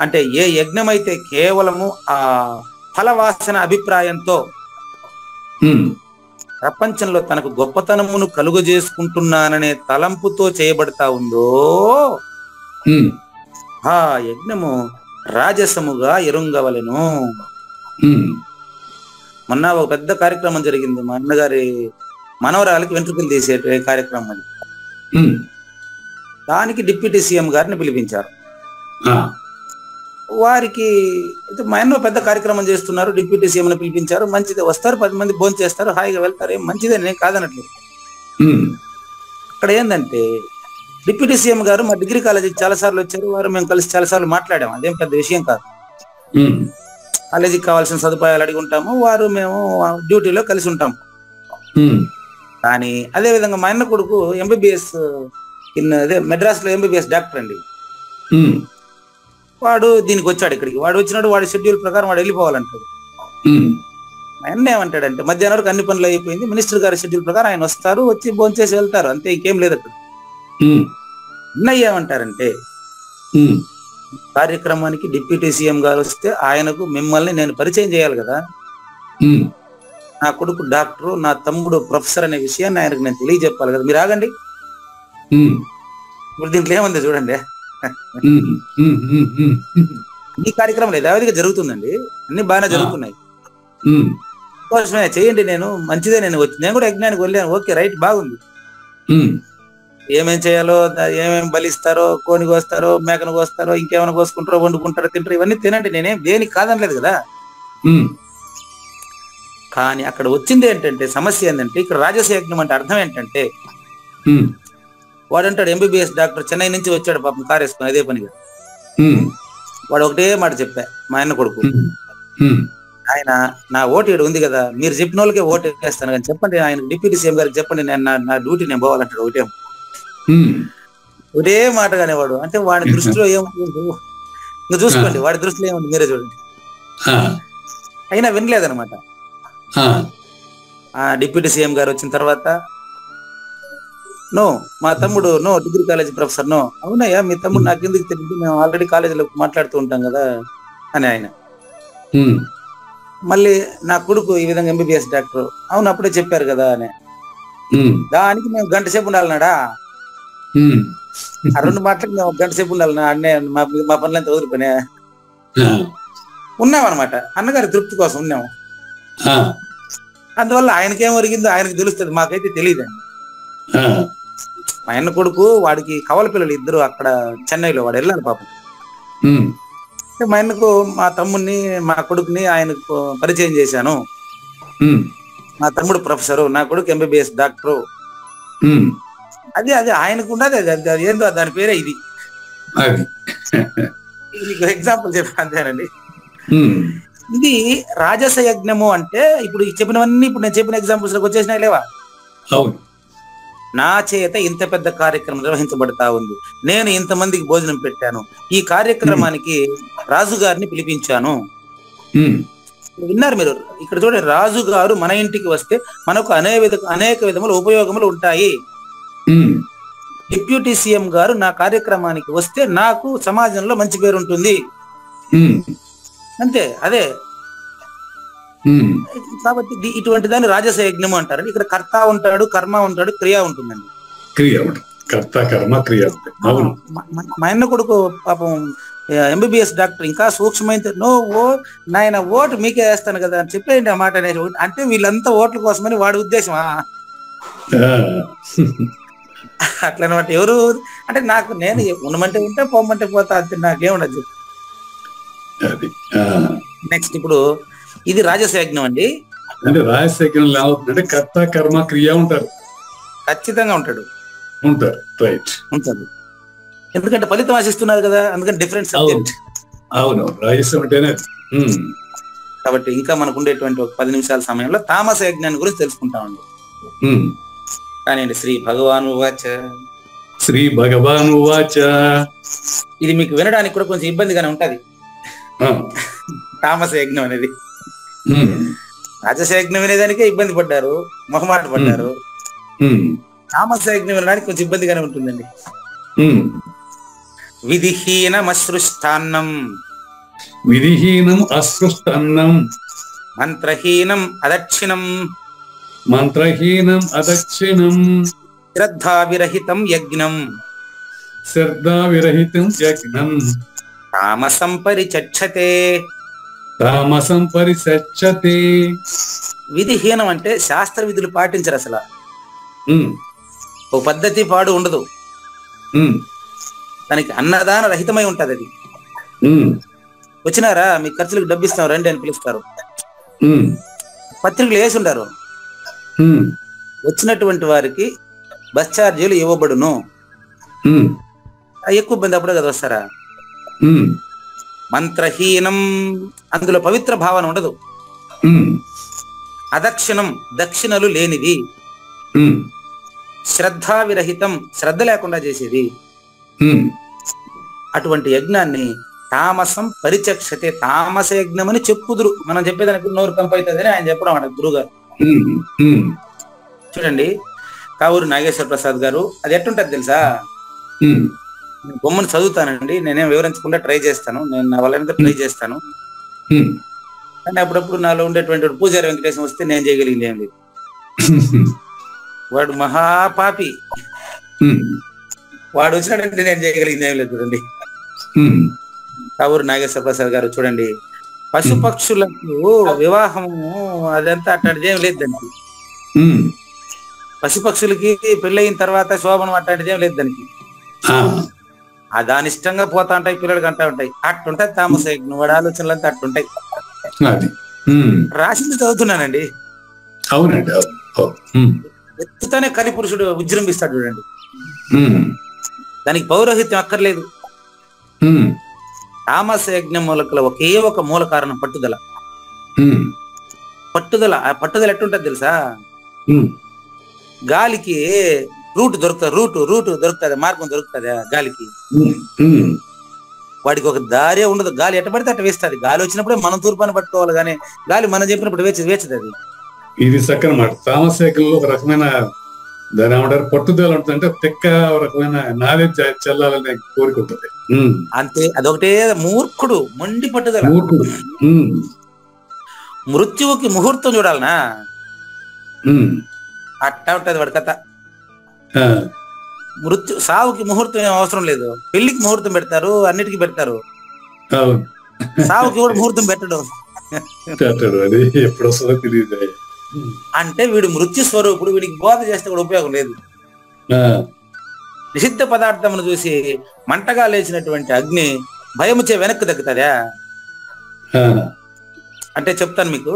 అంటే ఏ యజ్ఞం అయితే కేవలము ఆ ఫలవాసన అభిప్రాయంతో ఉమ్, ప్రపంచంలో తనకు గొప్పతనమును కలుగజేసుకుంటున్నాననే తలంపుతో చేయబడతా ఉందో ఉమ్, ఆ యజ్ఞము రాజసముగా ఎరుంగవలెను. ఉమ్, మొన్న ఒక పెద్ద కార్యక్రమం జరిగింది. మా అన్నగారి మనవరాలకి వెంట్రుకలు తీసే కార్యక్రమం అది. ఉమ్, దానికి డిప్యూటీ సీఎం గారిని పిలిపించారు. ఆ, వారికి మా అన్న పెద్ద కార్యక్రమం చేస్తున్నారు, డిప్యూటీ సీఎంని పిలిపించారు. మంచిదే, వస్తారు 10 మంది భోజనం చేస్తారు, హాయిగా వెళ్తారు, ఏం మంచిదే, నేను కాదనట్లేదు. ఉమ్, అక్కడ ఏంటంటే డిప్యూటీ సీఎం గారు మా డిగ్రీ కాలేజీకి చాలా సార్లు వచ్చారు. వారు మేము కలిసి చాలా సార్లు మాట్లాడాము. అదేం పెద్ద విషయం కాదు. ఉమ్, కాలేజీకి కావాల్సిన సదుపాయాలు అడిగి ఉంటాము, వారు మేము డ్యూటీలో కలిసి ఉంటాము. ఉమ్, కానీ అదే విధంగా మా అన్న కొడుకు ఎంబీబీఎస్ అదే మెడ్రాస్ లో ఎంబీబీఎస్ డాక్టర్ అండి. ఉమ్, వాడు దీనికి వచ్చాడు ఇక్కడికి. వాడు వచ్చినాడు, వాడి షెడ్యూల్ ప్రకారం వాడు వెళ్ళిపోవాలంటాడు. ఉమ్, మా అన్న ఏమంటాడంటే మధ్యాహ్నం వరకు అన్ని పనులు అయిపోయింది, మినిస్టర్ గారి షెడ్యూల్ ప్రకారం ఆయన వస్తారు, వచ్చి భోంచేసి వెళ్తారు, అంతే, ఇంకేం లేదు అక్కడ. ఉమ్, అన్నయ్య ఏమంటారంటే ఉమ్, కార్యక్రమానికి డిప్యూటీ సీఎం గారు వస్తే ఆయనకు మిమ్మల్ని నేను పరిచయం చేయాలి కదా, ఉమ్, నా కొడుకు డాక్టర్, నా తమ్ముడు ప్రొఫెసర్ అనే విషయాన్ని ఆయనకు నేను తెలియజెప్పాలి కదా, మీరు ఆగండి. ఉమ్, ఇప్పుడు దీంట్లో ఏముంది చూడండి, ఉమ్, ఉమ్, ఉమ్, ఉమ్, ఈ కార్యక్రమం యథావిధిగా జరుగుతుందండి, అన్ని బాగానే జరుగుతున్నాయి. ఉమ్, కోసమే చేయండి, నేను మంచిదే, నేను కూడా యజ్ఞానికి వెళ్ళాను, ఓకే రైట్, బాగుంది. ఉమ్, ఏమేం చేయాలో, ఏమేమి బలిస్తారో, కోని కోస్తారో, మేకను కోస్తారో, ఇంకేమైనా కోసుకుంటారో, వండుకుంటారో, తింటారో, ఇవన్నీ తినండి, నేనేం దేనికి కాదనలేదు కదా. ఉమ్, కానీ అక్కడ వచ్చింది ఏంటంటే సమస్య ఏంటంటే, ఇక్కడ రాజసయజ్ఞం అంటే అర్థం ఏంటంటే, ఉమ్, వాడు అంటాడు ఎంబీబీఎస్ డాక్టర్, చెన్నై నుంచి వచ్చాడు పాపం, కారు వేసుకుని అదే పనిగా. ఉమ్, వాడు ఒకటే మాట చెప్పా, మా అన్న కొడుకు, ఉమ్, ఆయన నా ఓటు ఈడ ఉంది కదా, మీరు చెప్పిన వాళ్ళకే ఓటు వేస్తాను కానీ చెప్పండి, ఆయన డిప్యూటీ సీఎం గారికి చెప్పండి, నేను నా డ్యూటీ నేను పోవాలంటాడు. ఒకటే మాట కానివాడు. అంటే వాడి దృష్టిలో ఏముంది ఇంకా చూసుకోండి, వాడి దృష్టిలో ఏముంది మీరే చూడండి. అయినా వినలేదనమాట. ఆ డిప్యూటీ సీఎం గారు వచ్చిన తర్వాత, నో మా తమ్ముడు no degree college professor no. అవునయ్యా, మీ తమ్ముడు నాకు ఎందుకు తెలియదు, మేము ఆల్రెడీ కాలేజీలో మాట్లాడుతూ ఉంటాం కదా అని ఆయన. మళ్ళీ నా కొడుకు ఈ విధంగా ఎంబీబీఎస్ డాక్టర్, అవును అప్పుడే చెప్పారు కదా అని. దానికి మేము గంట సేపు ఉండాలన్నాడా? ఆ 2 మాటలకు మేము గంట సేపు ఉండాలన్నా? అన్నే మా పనులంతా వదిలిపోయినా ఉన్నామన్నమాట, అన్నగారి తృప్తి కోసం ఉన్నాము. అందువల్ల ఆయనకేం ఒరిగిందో ఆయనకు తెలుస్తుంది, మాకైతే తెలియదండి. మా అన్న కొడుకు, వాడికి కవల పిల్లలు 2 అక్కడ చెన్నైలో, వాడు వెళ్ళాలి పాపం. మా అన్నకు మా తమ్ముడిని మా కొడుకుని ఆయనకు పరిచయం చేశాను. మా తమ్ముడు ప్రొఫెసరు, నా కొడుకు ఎంబీబీఎస్ డాక్టరు. అది ఆయనకు ఉండదు, అది ఏందో దాని పేరే ఇది. మీకు ఎగ్జాంపుల్ చెప్పాను అంతేనండి. ఉమ్, ఇది రాజస యజ్ఞము అంటే ఇప్పుడు చెప్పినవన్నీ ఇప్పుడు నేను చెప్పిన ఎగ్జాంపుల్స్ లోకి వచ్చేసినాయి లేవా? అవును. నా చేత ఇంత పెద్ద కార్యక్రమం నిర్వహించబడతా ఉంది, నేను ఇంతమందికి భోజనం పెట్టాను, ఈ కార్యక్రమానికి రాజు గారిని పిలిపించాను. ఉమ్, విన్నారు మీరు? ఇక్కడ చూడండి, రాజు గారు మన ఇంటికి వస్తే మనకు అనేక విధముల ఉపయోగములు ఉంటాయి. ఉమ్, డిప్యూటీ సీఎం గారు నా కార్యక్రమానికి వస్తే నాకు సమాజంలో మంచి పేరు ఉంటుంది, ఉమ్, అంతే. అదే ఉమ్, కాబట్టి ఇటువంటి దాన్ని రాజస యజ్ఞము అంటారు. ఇక్కడ కర్త ఉంటాడు, కర్మ ఉంటాడు, క్రియ ఉంటుందండి. క్రియ ఉంటుంది. కర్త కర్మ క్రియ ఉంటుంది. అవును. మా అన్న కొడుకు పాపం ఎంబీబీఎస్ డాక్టర్, ఇంకా సూక్ష్మమైన నాయన ఓటు మీకే వేస్తాను కదా అని చెప్పేయండి ఆ మాట అనేది. అంటే వీళ్ళంతా ఓట్ల కోసమని వాడి ఉద్దేశమా? ఆ, అట్లా అనమాట. ఎవరు అంటే నాకు నేను ఉండమంటే ఉంటే పోమంటే పోతా అంతే, నాకేముండదు. అది నెక్స్ట్ ఇప్పుడు ఇది రాజస యజ్ఞం అండి. అంటే రాజశేఖరంలో ఏమవుతుందంటే కర్త కర్మ క్రియ ఉంటారు. ఖచ్చితంగా ఉంటాడు. రైట్. ఉంటాడు, ఎందుకంటే ఫలితం ఆశిస్తున్నారు కదా, అందుకని డిఫరెంట్ సబ్జెక్ట్. అవును, రాజస్యం అంటేనే. ఉమ్, కాబట్టి ఇంకా మనకు ఉండేటువంటి ఒక 10 నిమిషాల సమయంలో తామస యజ్ఞాన్ని గురించి తెలుసుకుంటామండి. ఉమ్. కానీ శ్రీ భగవాను వాచ. శ్రీ భగవాను వాచ. ఇది మీకు వినడానికి కూడా కొంచెం ఇబ్బందిగానే ఉంటది, ఆ, తామస యజ్ఞం అనేది. ఉమ్, రాజస యజ్ఞం వినేదానికే ఇబ్బంది పడ్డారు, మొహమాట పడ్డారు. ఉమ్, తామస యజ్ఞం వినడానికి కొంచెం ఇబ్బందిగానే ఉంటుందండి. ఉమ్. విధిహీనమసృష్టాన్నం విధిహీనం అసృష్టన్నం మంత్రహీనం అదక్షిణం మంత్రహీనం అదక్షిణం శ్రద్ధావిరహితం యజ్ఞం శ్రద్ధా విరహితం యజ్ఞం తామసం పరిచక్షతే. తామసం పరిసచ్చతే. విధిహీనం అంటే శాస్త్ర విధులు పాటించరు అసలు. ఉమ్, ఓ పద్ధతి పాడు ఉండదు, ఉమ్, దానికి అన్నదాన రహితమై ఉంటది. అది ఉమ్, వచ్చినారా మీ ఖర్చులకు డబ్బిస్తాం రండి అని పిలుస్తారు, ఉమ్, పత్రికలు వేసి ఉంటారు. ఉమ్, వచ్చినటువంటి వారికి బస్ ఛార్జీలు ఇవ్వబడును. ఉమ్, ఎక్కువ మంది అప్పుడే కదా వస్తారా. ఉమ్, మంత్రహీనం, అందులో పవిత్ర భావన ఉండదు. ఉమ్, అదక్షిణం, దక్షిణలు లేనిది. ఉమ్, శ్రద్ధా విరహితం, శ్రద్ధ లేకుండా చేసేది. ఉమ్. అటువంటి యజ్ఞాన్ని తామసం పరిచక్షతే, తామస యజ్ఞం అని చెప్పుదురు. మనం చెప్పేదానికి నోరు కంపైతుందని ఆయన చెప్పడం అన్నమాట గురుగారు. ఉమ్, ఉమ్, చూడండి, కావూరు నాగేశ్వర ప్రసాద్ గారు, అది ఎట్టుంటది తెలుసా? ఉమ్, బొమ్మను చదువుతానండి, నేనేం వివరించకుండా ట్రై చేస్తాను, నేను నా వల్ల ట్రై చేస్తాను. ఉమ్. కానీ అప్పుడప్పుడు నాలో ఉండేటువంటి పూజారి వెంకటేశం వస్తే నేను చేయగలిగింది ఏం లేదు. వాడు మహాపాపి, ఉమ్, వాడు వచ్చినాడంటే నేను చేయగలిగింది ఏం లేదు. చూడండి, ఉమ్, కావూరు నాగేశ్వర ప్రసాద్ గారు చూడండి, పశుపక్షులకు వివాహము అదంతా అట్లాంటిది ఏం లేదు దానికి. ఉమ్. పశుపక్షులకి పెళ్ళయిన తర్వాత శోభనం అట్లాంటిది ఏం లేదు దానికి. ఆ దాని ఇష్టంగా పోతా ఉంటాయి, పిల్లలకి అంటా ఉంటాయి. అట్టుంటాయి తామస యజ్ఞం, వాడి ఆలోచనలు అంతా అట్టుంటాయి. అది. ఉమ్. రాసింది చదువుతున్నానండి. అవునండి. ఉమ్, ఎత్తుతానే కలిపురుషుడు విజృంభిస్తాడు చూడండి. ఉమ్, దానికి పౌరోహిత్యం అక్కర్లేదు. ఉమ్, తామస యజ్ఞం మూలకల ఒకే ఒక మూల కారణం పట్టుదల. ఉమ్, పట్టుదల, ఆ పట్టుదల ఎట్టుంటది తెలుసా? ఉమ్, గాలికి రూట్ దొరుకుతుంది, మార్గం దొరుకుతుంది గాలికి. ఉమ్, ఉమ్. వాడికి ఒక దారే ఉండదు, గాలి ఎట్ట పడితే అట్ట వేస్తుంది. గాలి వచ్చినప్పుడే మనం తూర్పాన్ని పట్టుకోవాలి, కానీ గాలి మనం చెప్పినప్పుడు వేచదు అది. ఇది చక్కని మాట. తామసేకుల్లో ఒక రకమైన దాని ఏమంటారు, పట్టుదల ఉంటుంది. అంటే తెక్క రకమైన నాలెడ్జ్ చెల్లాలనే కోరిక ఉంటుంది. అంతే, అదొకటే మూర్ఖుడు, మొండి పట్టుదల. మూర్ఖుడు. మృత్యువుకి ముహూర్తం చూడాలనా, అట్టా ఉంటది వాడి కథ. సావుకి ముహూర్తం ఏం అవసరం లేదు, పెళ్లికి ముహూర్తం పెడతారు, అన్నిటికీ పెడతారు. సావుకి కూడా ముహూర్తం పెట్టడు. అది ఎప్పుడు వస్తుందో తెలియదు. అంటే వీడు మృత్యు స్వరూపుడు, వీడికి బోధ చేస్తే కూడా ఉపయోగం లేదు. నిషిద్ధ పదార్థమును చూసి మంటగా లేచినటువంటి అగ్ని భయముచే వెనక్కి తగ్గుతుందా? అంటే చెప్తాను మీకు,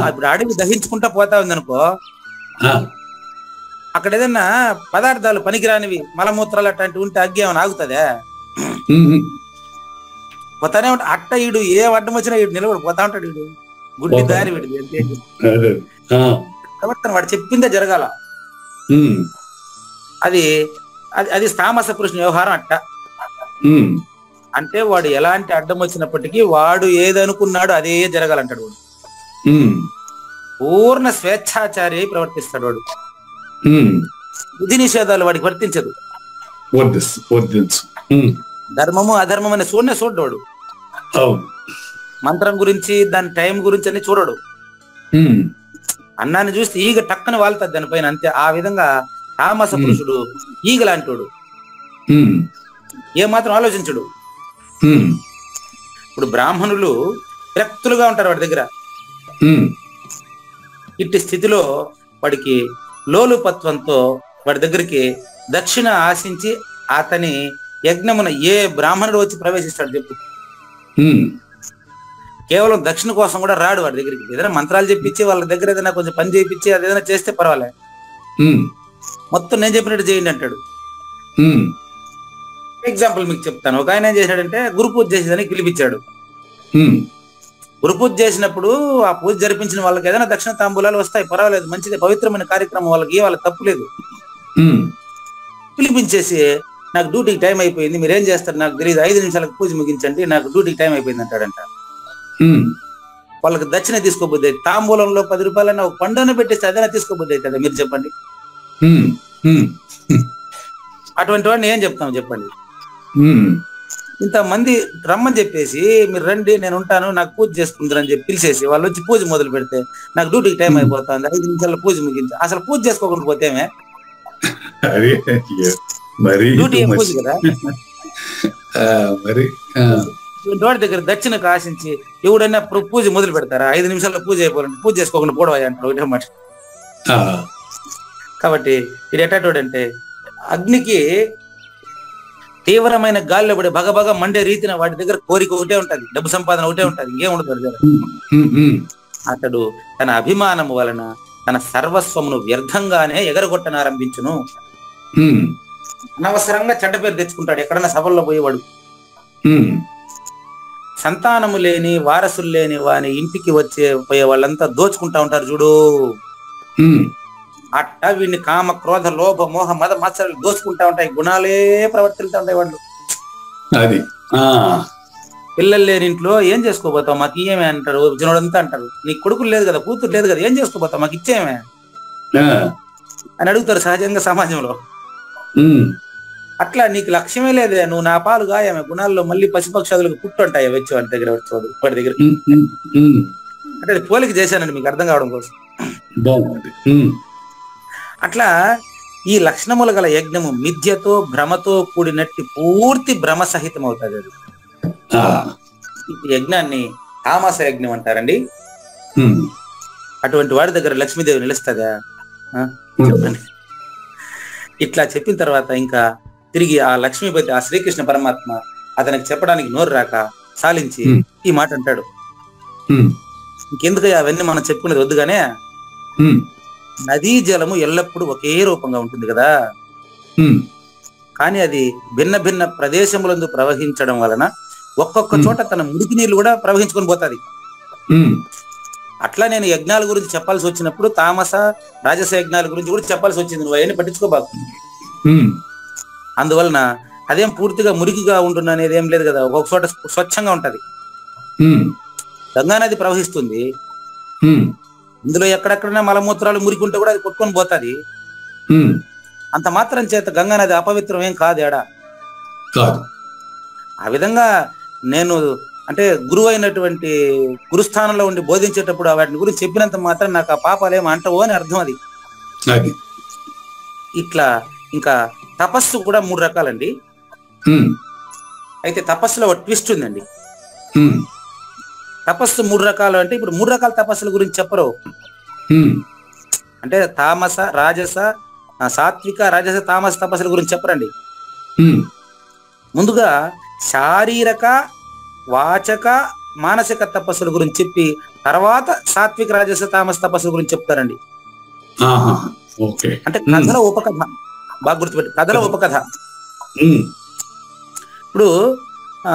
ఇప్పుడు అడవి దహించుకుంటా పోతా ఉంది అనుకో, అక్కడ ఏదన్నా పదార్థాలు పనికిరానివి, మలమూత్రాలు అట్లాంటివి ఉంటే అగ్గి ఏమైనా ఆగుతుందా? ఉమ్. పోతానే ఉంటా అట్ట ఈడు ఏ అడ్డం వచ్చినా ఈడు నిలబడి పోతా ఉంటాడు. ఈడు గుడ్డి పోతా దారి వీడిది అంతే. అదే. ఆ. కాబట్టి వాడు చెప్పిందే జరగాల. ఉమ్. అది అది అది తామస పురుషుని వ్యవహారం అట్ట. ఉమ్. అంటే వాడు ఎలాంటి అడ్డం వచ్చినప్పటికీ వాడు ఏదనుకున్నాడు అదే జరగాలంటాడు వాడు. ఉమ్. పూర్ణ స్వేచ్ఛాచారి అయి ప్రవర్తిస్తాడు వాడు. ఉమ్. విధి నిషేధాలు వాడికి వర్తించదు. వర్తించు. ఉమ్. ధర్మము అధర్మం అనే చూడడు వాడు. అవును. మంత్రం గురించి దాని టైం గురించి అని చూడడు. ఉమ్. అన్నాన్ని చూస్తే ఈగ టక్కన వాళ్తుంది దానిపైన అంతే. ఆ విధంగా తామస పురుషుడు ఈగ లాంటోడు. ఉమ్. ఏమాత్రం ఆలోచించడు. ఉమ్. ఇప్పుడు బ్రాహ్మణులు విరక్తులుగా ఉంటారు వాడి దగ్గర. ఉమ్. ఇట్టి స్థితిలో వాడికి లోలుపత్వంతో వాడి దగ్గరికి దక్షిణ ఆశించి అతని యజ్ఞమున ఏ బ్రాహ్మణుడు వచ్చి ప్రవేశిస్తాడు చెప్పు? ఉమ్. కేవలం దక్షిణ కోసం కూడా రాడు వాడి దగ్గరికి. ఏదైనా మంత్రాలు చెప్పించి వాళ్ళ దగ్గర ఏదైనా కొంచెం పని చేయించి అది ఏదైనా చేస్తే పర్వాలే, ఉమ్. మొత్తం నేను చెప్పినట్టు చేయండి అంటాడు. ఉమ్. ఎగ్జాంపుల్ మీకు చెప్తాను. ఒక ఆయన ఏం చేశాడంటే గురు పూజ చేసేదానికి పిలిపించాడు. ఉమ్. గురు పూజ చేసినప్పుడు ఆ పూజ జరిపించిన వాళ్ళకి ఏదైనా దక్షిణ తాంబూలాలు వస్తాయి, పర్వాలేదు, మంచిది, పవిత్రమైన కార్యక్రమం, వాళ్ళకి తప్పు లేదు. ఉమ్. పిలిపించేసి నాకు డ్యూటీకి టైం అయిపోయింది, మీరేం చేస్తారు నాకు తెలియదు, 5 నిమిషాలకు పూజ ముగించండి, నాకు డ్యూటీకి టైం అయిపోయింది అంటాడంట. ఉమ్. వాళ్ళకి దక్షిణ తీసుకోబుద్ది అయితే తాంబూలంలో 10 రూపాయలన్నా ఒక పండుగను పెట్టేస్తే అదైనా తీసుకోబుద్ది అవుతుందా మీరు చెప్పండి? ఉమ్. ఉమ్. అటువంటి వాడిని ఏం చెప్తాం చెప్పండి? ఉమ్. ఇంతమంది రమ్మని చెప్పేసి మీరు రండి నేను ఉంటాను నాకు పూజ చేసుకుంటారని చెప్పి పిలిచేసి వాళ్ళు వచ్చి పూజ మొదలు పెడితే నాకు డ్యూటీకి టైం అయిపోతుంది, 5 నిమిషాల్లో పూజ ముగించి అసలు పూజ చేసుకోకుండా పోతేమే మరి డ్యూటీ ఏం పూజ కదా. మరి వాడి దగ్గర దక్షిణకు ఆశించి ఎవడైనా పూజ మొదలు పెడతారా? 5 నిమిషాల్లో పూజ అయిపోవాలంటే పూజ చేసుకోకుండా పోవా అంటారు ఒకటే మాట. కాబట్టి ఇది ఎట్టంటే అగ్నికి తీవ్రమైన గాలిలో పడే భగభగ మండే రీతిన వాడి దగ్గర కోరిక ఒకటే ఉంటది, డబ్బు సంపాదన ఒకటే ఉంటది, ఇంకేం ఉండదు వాడి దగ్గర. అతడు తన అభిమానము వలన తన సర్వస్వమును వ్యర్థంగానే ఎగరగొట్టనారంభించును. అనవసరంగా చెడ్డ పేరు తెచ్చుకుంటాడు ఎక్కడన్నా సభల్లో పోయేవాడు. సంతానము లేని వారసులు లేని వాని ఇంటికి పోయే వాళ్ళంతా దోచుకుంటా ఉంటారు చూడు. అట్ట వీడిని కామ క్రోధ లోభ మోహ మద మత్సరాలు దోచుకుంటా ఉంటాయి, గుణాలే ప్రవర్తిల్తా ఉంటాయి వాళ్ళు. అది పిల్లలు లేని ఇంట్లో ఏం చేసుకోబోతావు మాకు ఇయ్యేమే అంటారు, వచ్చినోడంతా అంటారు, నీకు కొడుకులు లేదు కదా కూతురు లేదు కదా ఏం చేసుకోబోతావు మాకు ఇచ్చేమే అని అడుగుతారు సహజంగా సమాజంలో. అట్లా నీకు లక్ష్యమే లేదే, నువ్వు నా పాలు గాయమే గుణాల్లో మళ్ళీ పశుపక్షాదులకు పుట్టుంటాయి వచ్చి వాడి దగ్గర వచ్చేవాడు వాడి దగ్గర. అంటే పోలిక చేశానండి మీకు అర్థం కావడం కోసం. అట్లా ఈ లక్షణముల గల యజ్ఞము మిథ్యతో భ్రమతో కూడినట్టు పూర్తి భ్రమ సహితం అవుతుంది. అది ఈ యజ్ఞాన్ని తామస యజ్ఞం అంటారండి. అటువంటి వాడి దగ్గర లక్ష్మీదేవి నిలుస్తుందా చెప్పండి? ఇట్లా చెప్పిన తర్వాత ఇంకా తిరిగి ఆ లక్ష్మీపతి ఆ శ్రీకృష్ణ పరమాత్మ అతనికి చెప్పడానికి నోరు రాక సాలించి ఈ మాట అంటాడు. ఇంకెందుకు అవన్నీ మనం చెప్పుకునేది వద్దుగానే, నదీ జలము ఎల్లప్పుడూ ఒకే రూపంగా ఉంటుంది కదా, కానీ అది భిన్న భిన్న ప్రదేశములందు ప్రవహించడం వలన ఒక్కొక్క చోట తన మురికి నీళ్లు కూడా ప్రవహించుకొని పోతుంది. అట్లా నేను యజ్ఞాల గురించి చెప్పాల్సి వచ్చినప్పుడు తామస రాజస యజ్ఞాల గురించి కూడా చెప్పాల్సి వచ్చింది, నువ్వు అవన్నీ పట్టించుకోబాకు. అందువలన అదేం పూర్తిగా మురికిగా ఉంటుంది అనేది ఏం లేదు కదా, ఒక చోట స్వచ్ఛంగా ఉంటది. గంగానది ప్రవహిస్తుంది, ఇందులో ఎక్కడెక్కడైనా మలమూత్రాలు మురికి ఉంటే కూడా అది కొట్టుకొని పోతుంది. అంత మాత్రం చేత గంగానది అపవిత్రం ఏం కాదు ఏడా. ఆ విధంగా నేను అంటే గురువు అయినటువంటి గురుస్థానంలో ఉండి బోధించేటప్పుడు వాటిని గురించి చెప్పినంత మాత్రం నాకు ఆ పాపాలేమో అంటవో అని అర్థం. అది ఇట్లా ఇంకా తపస్సు కూడా 3 రకాలండి. అయితే తపస్సులో ఒక ట్విస్ట్ ఉందండి. తపస్సు 3 రకాలు అంటే ఇప్పుడు 3 రకాల తపస్సుల గురించి చెప్పరు. అంటే తామస రాజస సాత్విక రాజస తామస తపస్సుల గురించి చెప్పరండి. ముందుగా శారీరక వాచక మానసిక తపస్సుల గురించి చెప్పి తర్వాత సాత్విక రాజస తామస తపస్సుల గురించి చెప్తారండి. అంటే కథల ఉపకథ బాగా గుర్తుపెట్టి, కథల ఉపకథ. ఇప్పుడు ఆ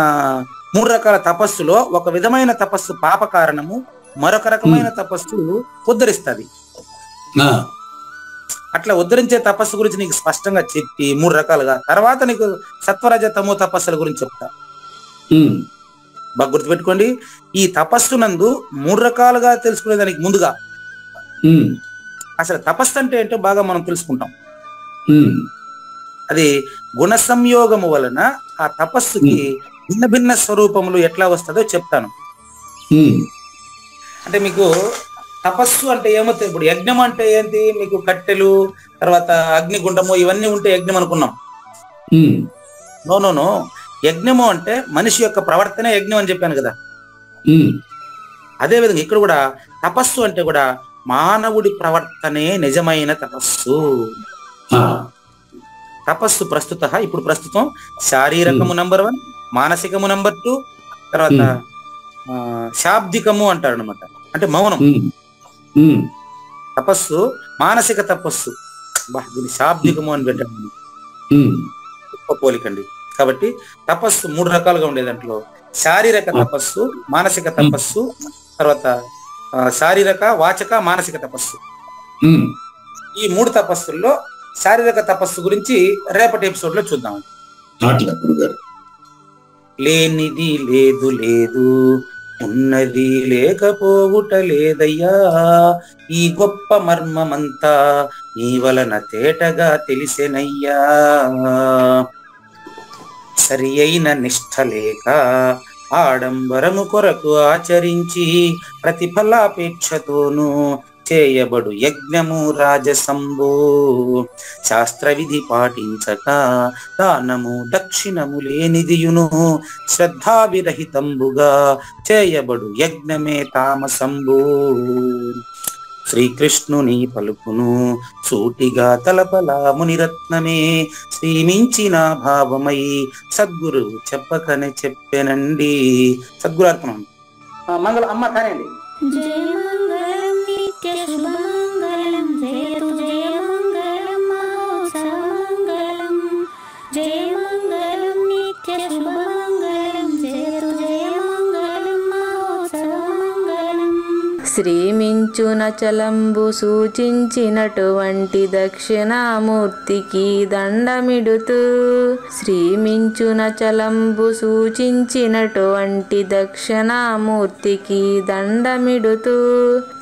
3 రకాల తపస్సులో ఒక విధమైన తపస్సు పాప కారణము, మరొక రకమైన తపస్సు ఉద్ధరిస్తుంది. అట్లా ఉద్ధరించే తపస్సు గురించి నీకు స్పష్టంగా చెప్పి 3 రకాలుగా తర్వాత నీకు సత్వరజ తమో తపస్సుల గురించి చెప్తా. బాగా గుర్తుపెట్టుకోండి, ఈ తపస్సు నందు 3 రకాలుగా తెలుసుకునేదానికి ముందుగా అసలు తపస్సు అంటే ఏంటో బాగా మనం తెలుసుకుంటాం. అది గుణ సంయోగము వలన ఆ తపస్సుకి భిన్న భిన్న స్వరూపములు ఎట్లా వస్తుందో చెప్తాను. అంటే మీకు తపస్సు అంటే ఏమవుతుంది, ఇప్పుడు యజ్ఞం అంటే ఏంటి, మీకు కట్టెలు తర్వాత అగ్నిగుండము ఇవన్నీ ఉంటే యజ్ఞం అనుకున్నాం. నో, యజ్ఞము అంటే మనిషి యొక్క ప్రవర్తనే యజ్ఞం అని చెప్పాను కదా. అదే విధంగా ఇక్కడ కూడా తపస్సు అంటే కూడా మానవుడి ప్రవర్తనే నిజమైన తపస్సు. తపస్సు ఇప్పుడు ప్రస్తుతం శారీరకము నంబర్ 1, మానసికము నంబర్ 2, తర్వాత శాబ్దికము అంటారు అనమాట, అంటే మౌనం. తపస్సు మానసిక తపస్సు, దీన్ని శాబ్దికము అని పెట్టండి, పోలికండి. కాబట్టి తపస్సు 3 రకాలుగా ఉండే దాంట్లో శారీరక తపస్సు, మానసిక తపస్సు, తర్వాత శారీరక, వాచక, మానసిక తపస్సు. ఈ 3 తపస్సుల్లో శారీరక తపస్సు గురించి రేపటి ఎపిసోడ్ లో చూద్దాం. లేనిది లేదు లేదు, ఉన్నది లేకపోవుట లేదయ్యా, ఈ గొప్ప మర్మమంతా నీ వలన తేటగా తెలిసెనయ్యా. సరి అయిన నిష్ఠ లేక ఆడంబరము కొరకు ఆచరించి ప్రతిఫలాపేక్షతోనూ చేయబడు యజ్ఞము రాజసంబో. శాస్త్ర విధి పాటించక దానము దక్షిణము లేనిదియును శ్రద్ధా విరహితంబుగా చేయబడు యజ్ఞమే తామసంబో. శ్రీకృష్ణుని పలుకును సూటిగా తలపల మునిరత్నమే, శ్రీమించిన భావమై సద్గురు చెప్పకనే చెప్పెనండి. సద్గురు అర్పణం. మంగళం అమ్మ కానండి. జయమంగళం నిత్య శుభమంగళం, జయతు జయమంగళం మహోత్సవమంగళం. జయమంగళం నిత్య శుభమంగళం, జయతు జయమంగళం మహోత్సవమంగళం. శ్రీమించున చలంబు సూచించినటువంటి దక్షిణామూర్తికి దండమిడుతూ, శ్రీమించున చలంబు సూచించినటువంటి దక్షిణామూర్తికి దండమిడుతూ,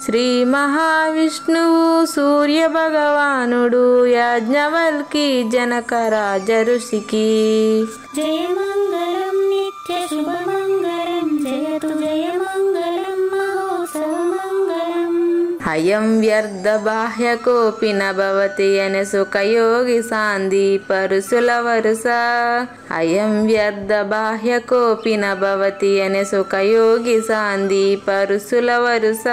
శ్రీ మహావిష్ణువు సూర్య భగవానుడు యాజ్ఞవల్కి జనక రాజ ఋషికి. జయమంగళం నిత్య శుభమంగళం, జయతు జయమంగళం మహోత్సవమంగళం. అయం వ్యర్థ బాహ్య కోపి నభవతి అనే సుఖయోగి సాంది పరుసుల వరుస. అయం వ్యర్థ బాహ్య కోపి నభవతి అనే సుఖయోగి సాంది పరుసుల వరుస.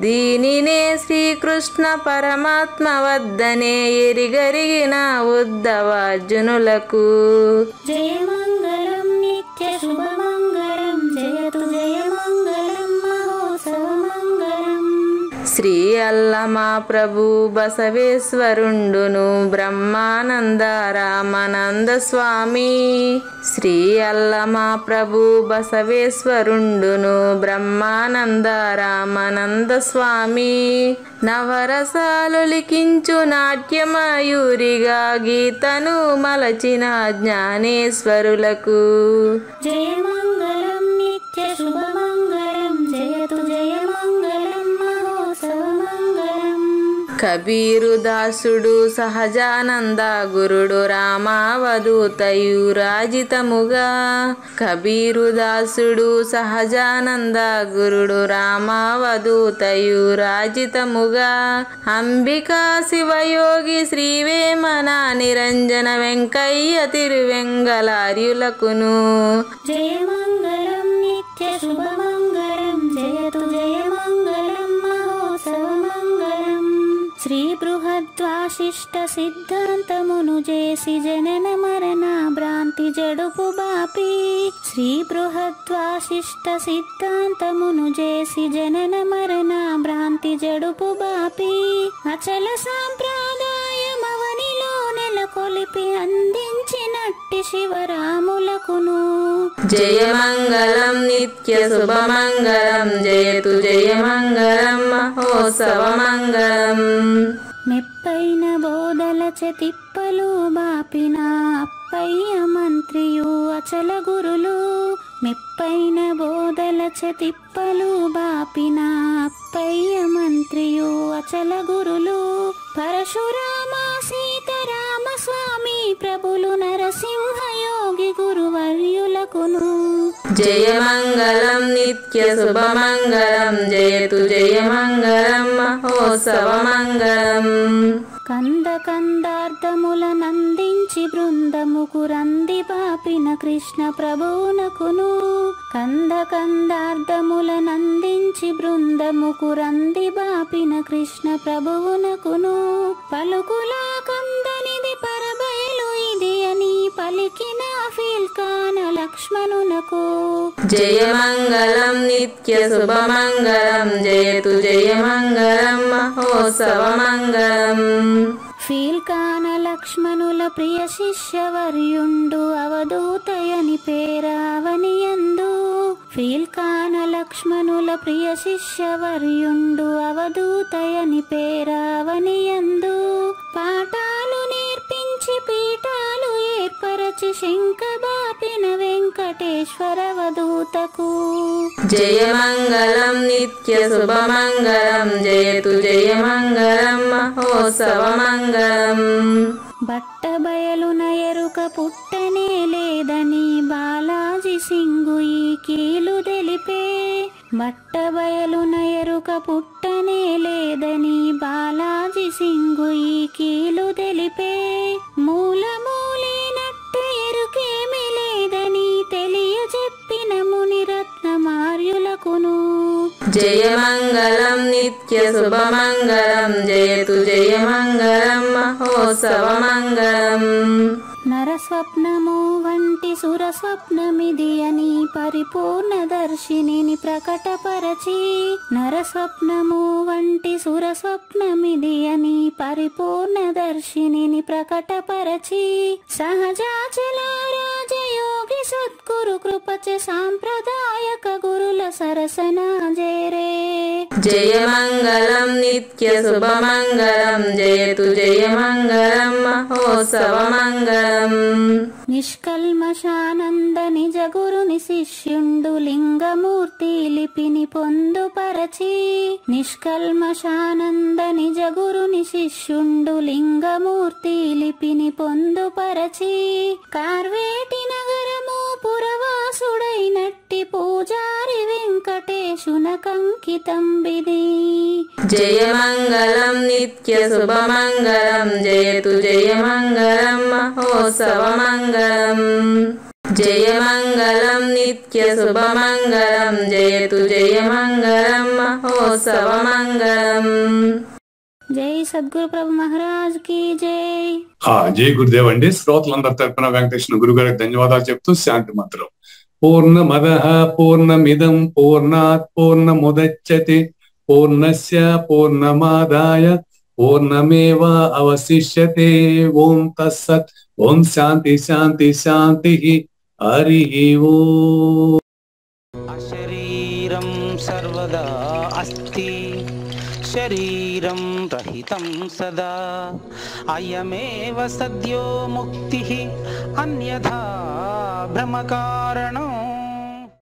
దీనినే శ్రీకృష్ణ పరమాత్మ వద్దనే ఎరిగరిగిన ఉద్ధవార్జునులకు. జయమంగళం నిత్య శుభమంగళం, జయతు జయమంగళం మహోత్సవమంగళం. శ్రీ అల్లమా ప్రభు బసవేశ్వరుండును బ్రహ్మానంద రామానంద స్వామి. శ్రీ అల్లమా ప్రభు బసవేశ్వరుండును బ్రహ్మానంద రామానంద స్వామి. నవరసాలు లిఖించు నాట్యమయూరిగా గీతను మలచిన జ్ఞానేశ్వరులకు. జయమంగళం నిత్య శుభమంగళం, జయతు జయమంగళం మహోత్సవమంగళం. కబీరు దాసుడు సహజానంద గురుడు రామావధూతయు రాజితముగా. కబీరు దాసుడు సహజానంద గురుడు రామావధూతయు రాజితముగా. అంబికా శివయోగి శ్రీవేమన నిరంజన వెంకయ్య తిరువెంగళార్యులకును. జయమంగళం నిత్య శుభమంగళం, జయతు జయమంగళం మహోత్సవమంగళం. శ్రీ బృహద్వాసిష్ట సిద్ధాంతమును చేసి జనన మరణ భ్రాంతి జడుపు బాపి. శ్రీ బృహద్వాసిష్ట సిద్ధాంతమును చేసి జనన మరణ భ్రాంతి జడుపు బాపి. అచల సాంప్రదాయమవనిలో నెలకొలిపి అందించిన నట్టి శివరాములకును. జయమంగళం నిత్య శుభమంగళం జయతు జయమంగళం మహోత్సవమంగళం. మెప్పైన బోధలచ తిప్పలు బాపిన అప్పయ్య మంత్రియు అచల గురులు. మెప్పైన బోధలచ తిప్పలు బాపిన అప్పయ్య మంత్రియు అచల గురులు. పరశురామ సీతారామ స్వామి ప్రభులు నరసింహ యోగి గురువర్యులకును. జయమంగళం నిత్య శుభమంగళం జయతు జయమంగళం మహోత్సవమంగళం. కంద కందార్థములనందించి బృందముకు రంది బాపిన కృష్ణ ప్రభువునకును. కంద కందార్థములనందించి బృందముకు రంది బాపిన కృష్ణ ప్రభువునకును. పలుకులా కందనిది పరబయలు ఇది అని పలికిన ఫీల్కాన లక్ష్మణునకు. జయమంగళం నిత్య శుభమంగళం జయతు జయమంగళం మహోత్సవమంగళం. ఫీల్కాన లక్ష్మణుల ప్రియ శిష్యవర్యుండు అవధూతయని పేరావనియందు. ఫీల్కాన లక్ష్మణుల ప్రియ శిష్యవర్యుండు అవధూతయని పేరావనియందు. పాఠాలు నేర్పించి పీఠాలు ఏర్పరచి శంఖబాపిన వెంకటేశ్వర అవధూతకు. జయమంగళం నిత్య శుభమంగళం జయతు జయమంగళం మహోత్సవమంగళం. బట్టబయలున ఎరుక పుట్టనే లేదని బాలాజీ సింగు ఈ కీలు తెలిపే. బట్టబయలున ఎరుక పుట్టనే లేదని బాలాజీ సింగు ఈ కీలు తెలిపే. మూలమూలేనట్ట ఎరుకేమి లేదని తెలియజెప్పిన మునిరత్నమార్యులకును. జయమంగళం నిత్య శుభమంగళం జయతు జయమంగళం మహోత్సవమంగళం. నరస్వప్నము వంటి సురస్వప్నమిది అని పరిపూర్ణ దర్శినిని ప్రకటపరచి. నరస్వప్నము వంటి సురస్వప్నమిది అని పరిపూర్ణ దర్శినిని ప్రకటపరచి. సహజాచల రాజయోగి సద్గురు కృపచ సాంప్రదాయక గురుల సరసన జేరే. జయమంగళం నిత్య శుభమంగళం జయతు జయమంగళం మహోత్సవమంగళం. నిష్కల్మషానంద నిజ గురుని శిష్యుండు లింగమూర్తి లిపిని పొందుపరచి. నిష్కల్మషానంద నిజ గురుని శిష్యుండు లింగమూర్తి లిపిని పొందుపరచి. కార్వేటి నగరము పురవాసుడైనట్టి పూజారి వెంకటేశునకంకితం విధి. జయమంగళం నిత్య శుభమంగళం జయతు జయమంగళం మహోత్సవమంగళం. జయమంగళం నిత్య శుభమంగళం జయతు జయమంగళం మహోత్సవమంగళం. జై సద్గురు ప్రభు మహారాజ్ కి జై. జై గురుదేవ్ అండి. శ్రోతలందరి తరపున వెంకటేశ్వర గురు గారికి ధన్యవాదాలు చెప్తూ శాంతి మంత్రం. పూర్ణమదః పూర్ణమిదం పూర్ణాత్ పూర్ణముదచ్యతే పూర్ణస్య పూర్ణమాదాయ పూర్ణమేవ అవశిష్యతే. ఓం తత్సత్. ఓం శాంతి శాంతి శాంతి. హరి ఓం. అశరీరం సర్వదా అస్తి శరీరం రహితం సదా అయమేవ సద్యో ముక్తిః అన్యథా భ్రమకారణం